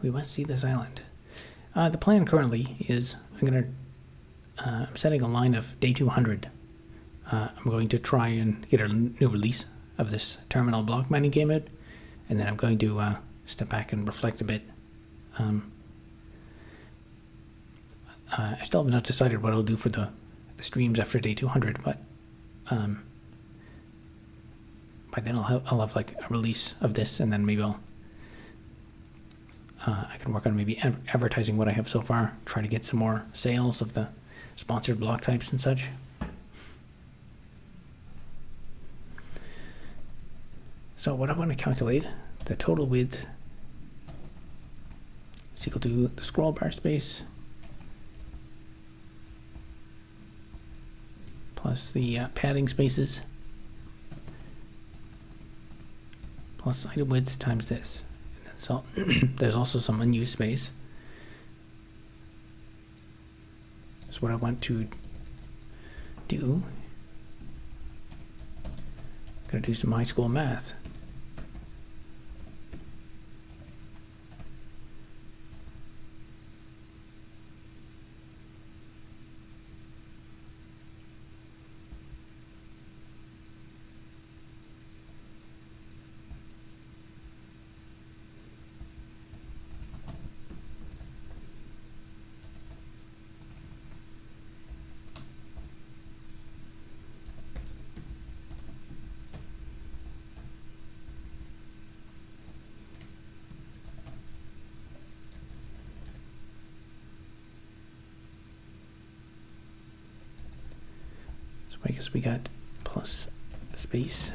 We must see this island. The plan currently is I'm setting a line of day 200. I'm going to try and get a new release of this terminal block mining game out, and then I'm going to step back and reflect a bit. I still have not decided what I'll do for the streams after day 200, but by then I'll have like a release of this, and then maybe I can work on maybe advertising what I have so far, try to get some more sales of the sponsored block types and such. So what I want to calculate, the total width is equal to the scroll bar space plus the padding spaces plus item width times this. And so there's also some unused space. So what I want to do, I'm going to do some high school math. I guess we got plus space.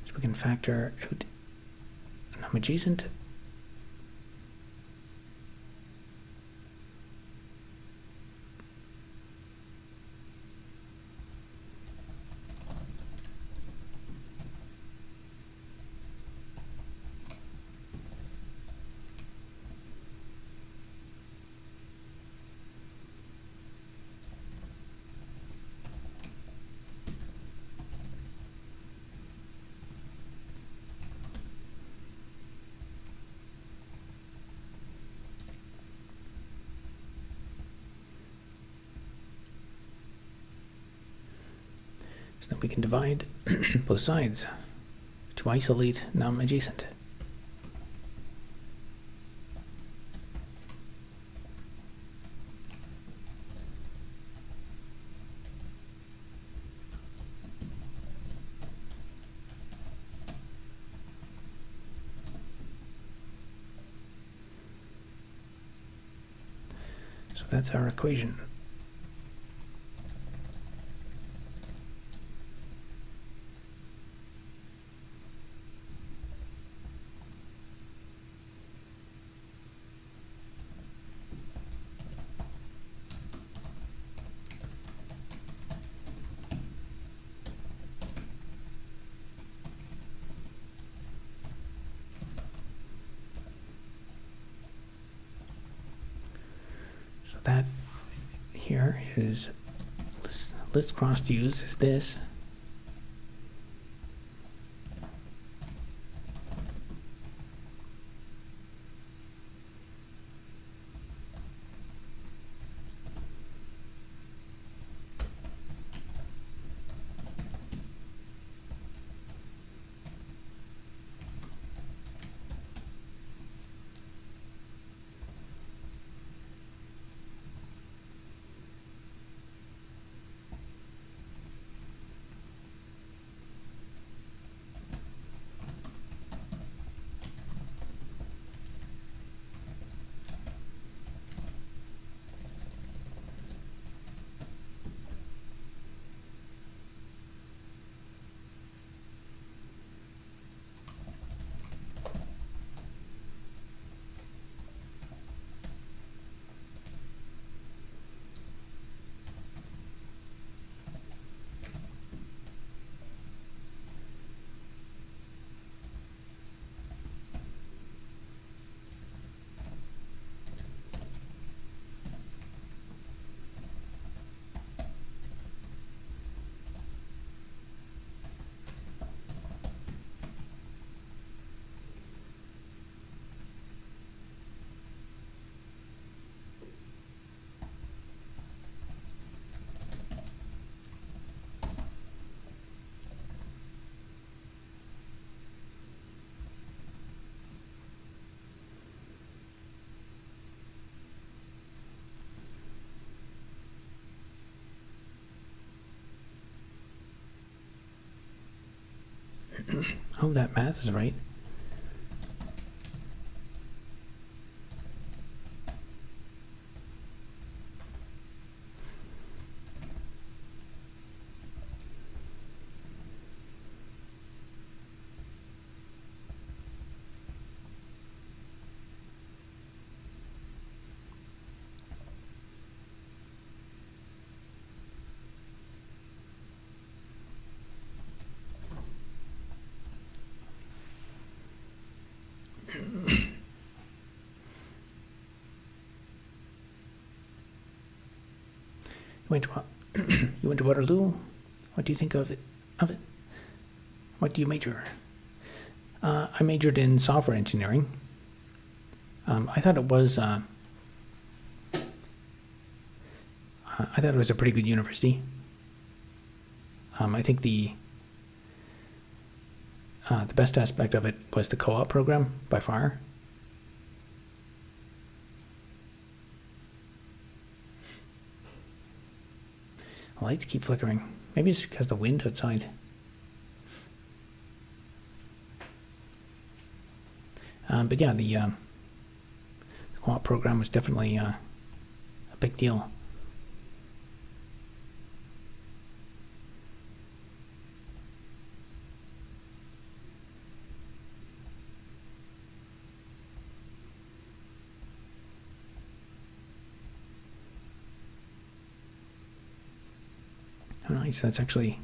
So we can factor out non-adjacent. So then we can divide both sides to isolate non-adjacent. So that's our equation. So that here is list cross use is this. I hope that math is right. You went to Waterloo. What do you think of it? What do you major? I majored in software engineering. I thought it was. I thought it was a pretty good university. I think the best aspect of it was the co-op program by far. Lights keep flickering. Maybe it's because the wind outside. But yeah, the co-op program was definitely a big deal. Oh, nice. That's actually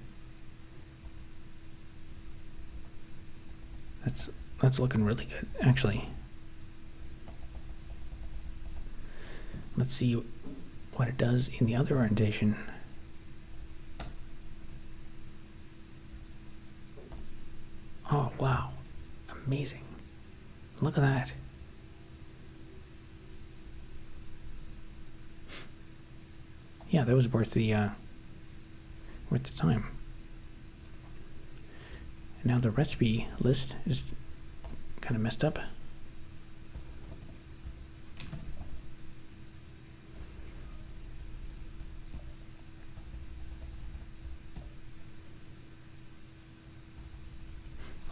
that's looking really good, actually. Let's see what it does in the other orientation. Oh, wow. Amazing. Look at that. Yeah, that was worth the time. And now the recipe list is kind of messed up.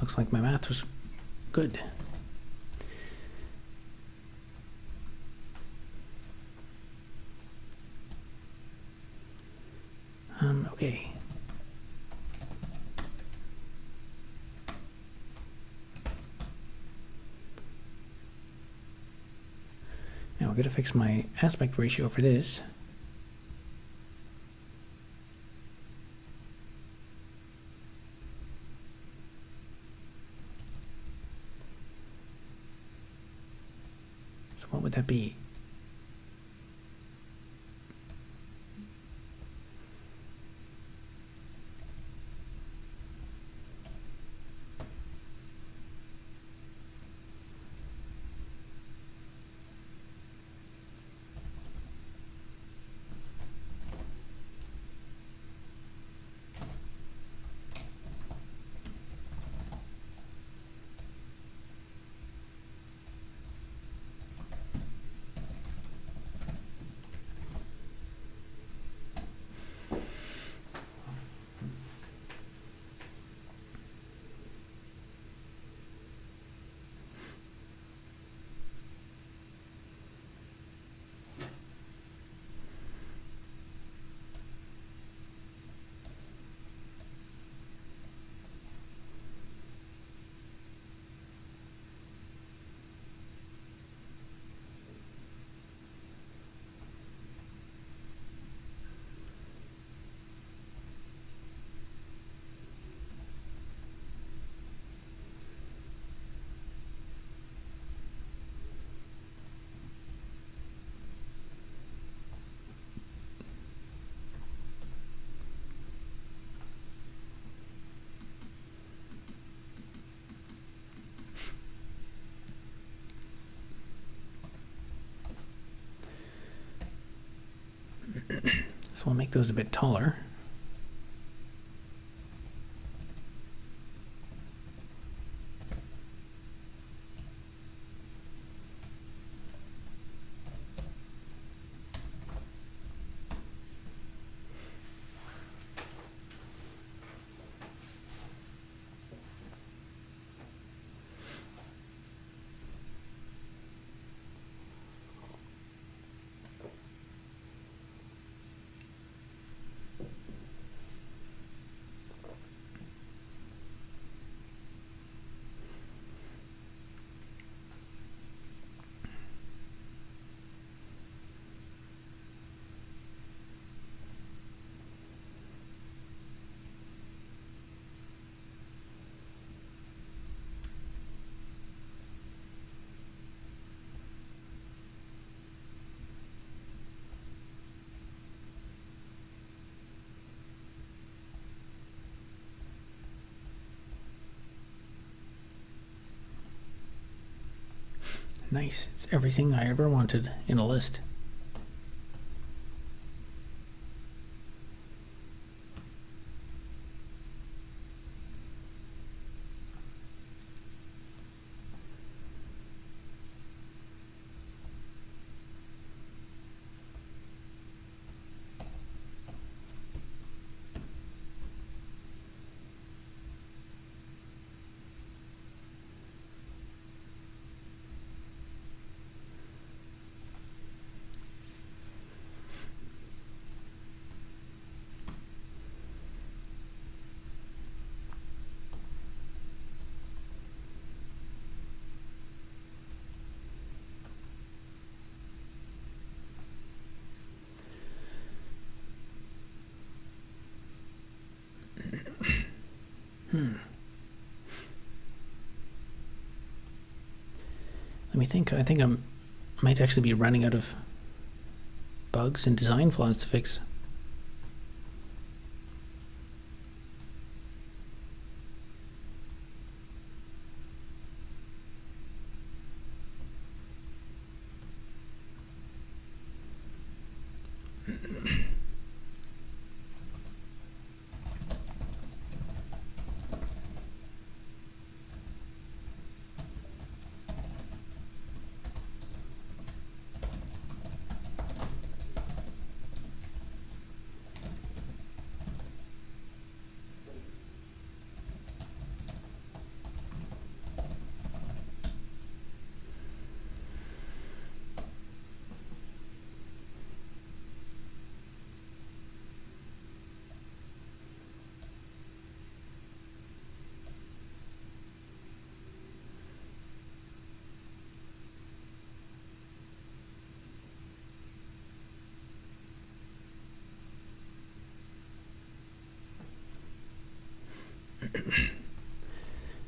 Looks like my math was good. Okay. Now we're going to fix my aspect ratio for this. So what would that be? So we'll make those a bit taller. Nice. It's everything I ever wanted in a list. Let me think. I think I might actually be running out of bugs and design flaws to fix.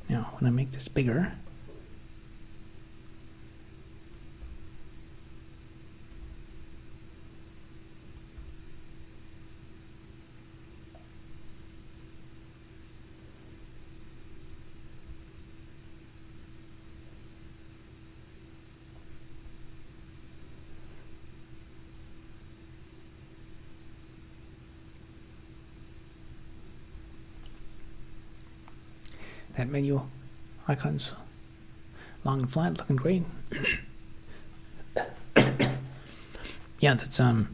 Now, when I make this bigger, that menu icon's long and flat, looking great. Yeah, that's I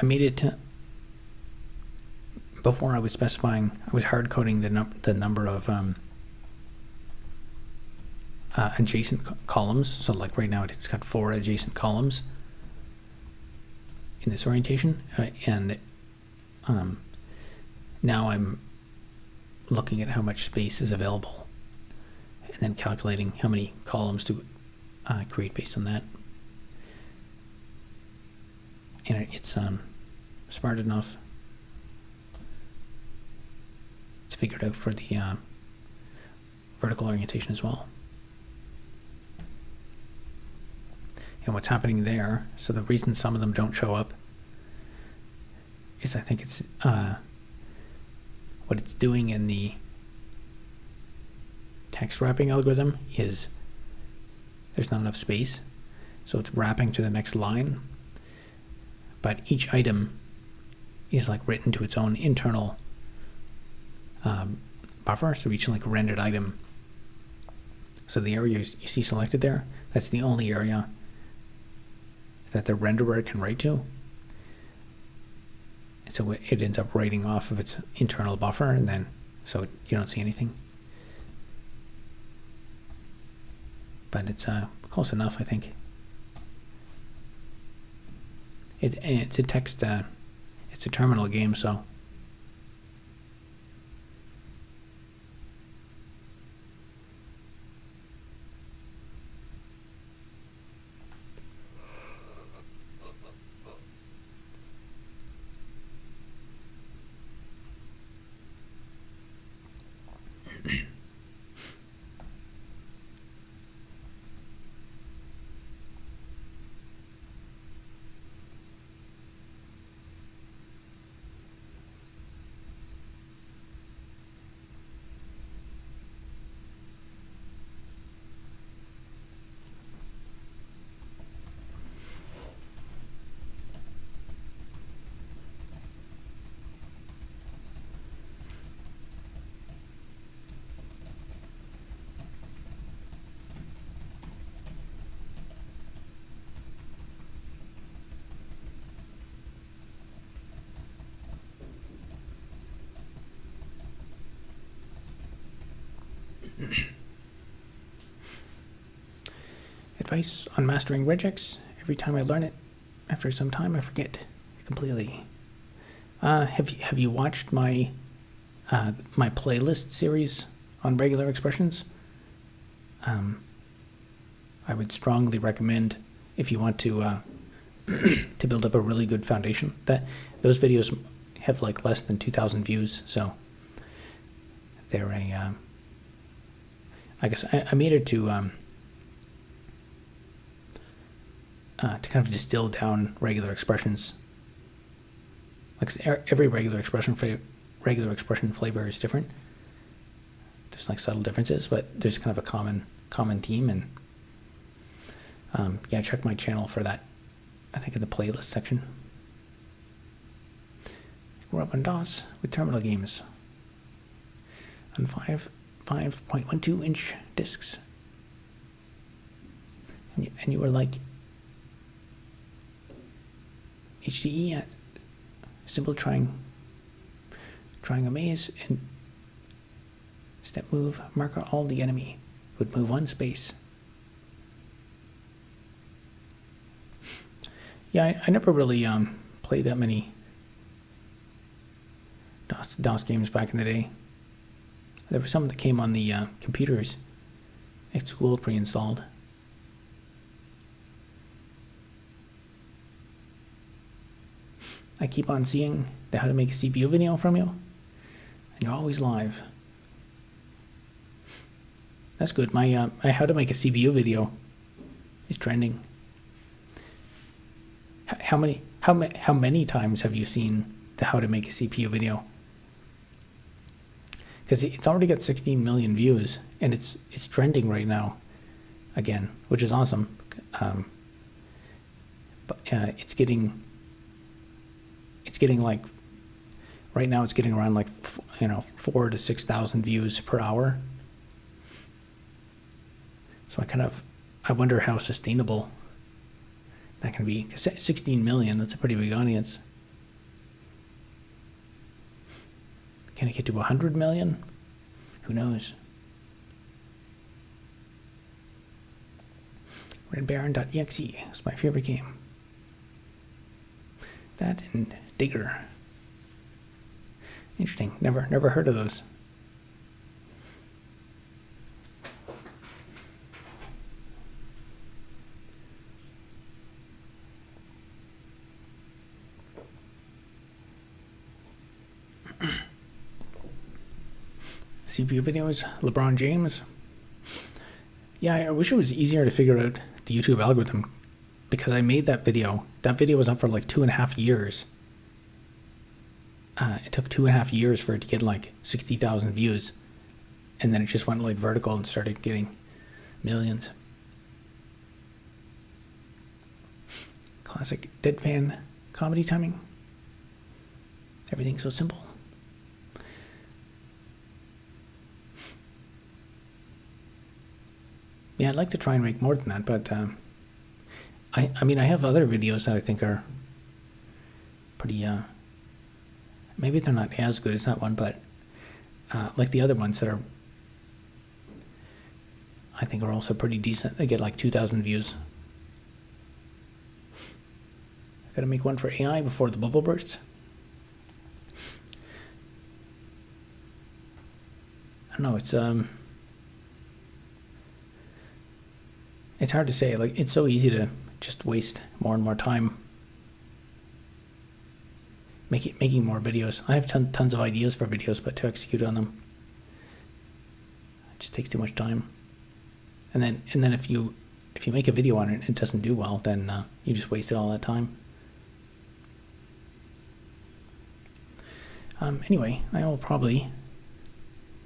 made it to, before I was specifying, I was hard coding the number of adjacent columns. So like right now it's got 4 adjacent columns in this orientation, and now I'm looking at how much space is available and then calculating how many columns to create based on that. And it's smart enough to figure it out for the vertical orientation as well. And what's happening there, so the reason some of them don't show up is I think it's what it's doing in the text wrapping algorithm is there's not enough space, so it's wrapping to the next line, but each item is like written to its own internal buffer, so each like rendered item, so the area you see selected there, that's the only area that the renderer can write to. So it ends up writing off of its internal buffer, and then so you don't see anything. But it's close enough, I think. It's a text. It's a terminal game, so. Advice on mastering regex. Every time I learn it, after some time I forget completely. Have you watched my my playlist series on regular expressions? I would strongly recommend, if you want to to build up a really good foundation, that those videos have like less than 2,000 views, so they're a. I guess I made it to kind of distill down regular expressions. Like every regular expression flavor is different. There's like subtle differences, but there's kind of a common theme, and yeah, check my channel for that. I think in the playlist section. We're up on DOS with terminal games on 5.12 inch discs, and you were like HDE at simple trying a maze and step move marker all the enemy would move one space. Yeah, I never really played that many DOS games back in the day. There were some that came on the computers at school pre-installed. I keep on seeing the how to make a CPU video from you, and you're always live. That's good. My how to make a CPU video is trending. How many times have you seen the how to make a CPU video? Because it's already got 16 million views, and it's trending right now, again, which is awesome. But it's getting like right now it's getting around like 4,000 to 6,000 views per hour. So I wonder how sustainable that can be. 'Cause 16 million, that's a pretty big audience. Can it get to 100 million? Who knows? Redbaron.exe is my favorite game. That and Digger. Interesting. Never heard of those. CPU videos, LeBron James. Yeah, I wish it was easier to figure out the YouTube algorithm, because I made that video. That video was up for like 2.5 years. It took 2.5 years for it to get like 60,000 views, and then it just went like vertical and started getting millions. Classic deadpan comedy timing. Everything's so simple. Yeah, I'd like to try and make more than that, but I mean, I have other videos that I think are pretty, maybe they're not as good as that one, but like the other ones that are, I think are also pretty decent. They get like 2,000 views. I gotta make one for AI before the bubble bursts. I don't know, it's hard to say. Like, it's so easy to just waste more and more time making more videos. I have tons of ideas for videos, but to execute on them, it just takes too much time. And then if you make a video on it and it doesn't do well, then you just wasted all that time. Anyway, I will probably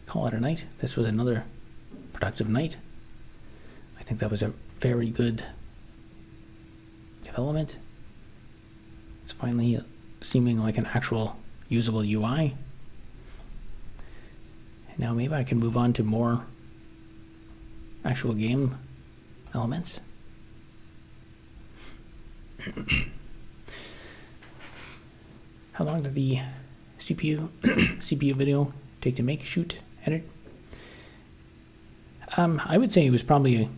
call it a night. This was another productive night. I think that was a very good development. It's finally seeming like an actual usable UI. And now maybe I can move on to more actual game elements. How long did the CPU video take to make, shoot, edit? I would say it was probably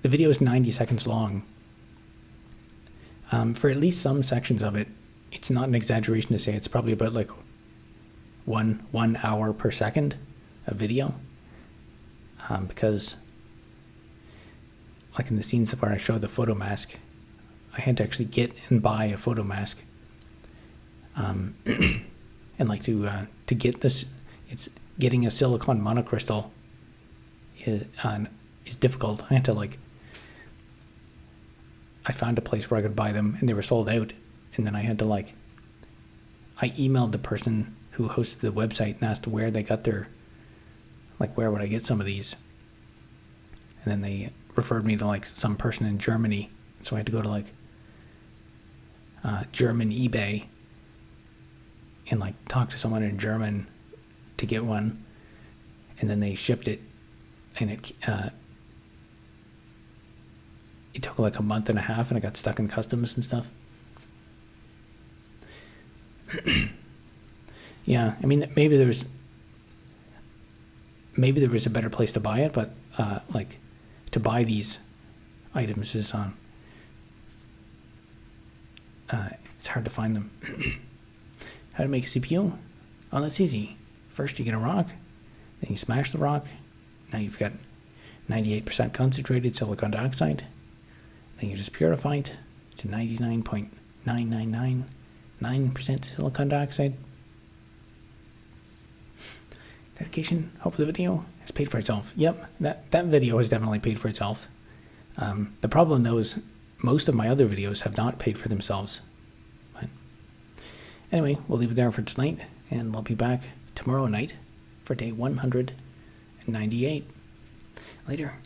the video is 90 seconds long. For at least some sections of it, it's not an exaggeration to say it's probably about like one hour per second of video. Because like in the scenes where I show the photo mask, I had to actually get and buy a photo mask. and like to get this, it's getting a silicon monocrystal is difficult. I had to I found a place where I could buy them, and they were sold out. And then I had to I emailed the person who hosted the website and asked where they got their, where would I get some of these? And then they referred me to some person in Germany. So I had to go to German eBay and talk to someone in German to get one. And then they shipped it, and it took a month and a half, and it got stuck in customs and stuff. Yeah, I mean, maybe there was a better place to buy it, but to buy these items is it's hard to find them. How to make a CPU? Oh, that's easy. First you get a rock, then you smash the rock. Now you've got 98% concentrated silicon dioxide. Then you just purify it to 99.9999% silicon dioxide. Dedication. Hope the video has paid for itself. Yep, that video has definitely paid for itself. The problem though is most of my other videos have not paid for themselves. But anyway, we'll leave it there for tonight, and we'll be back tomorrow night for day 198. Later.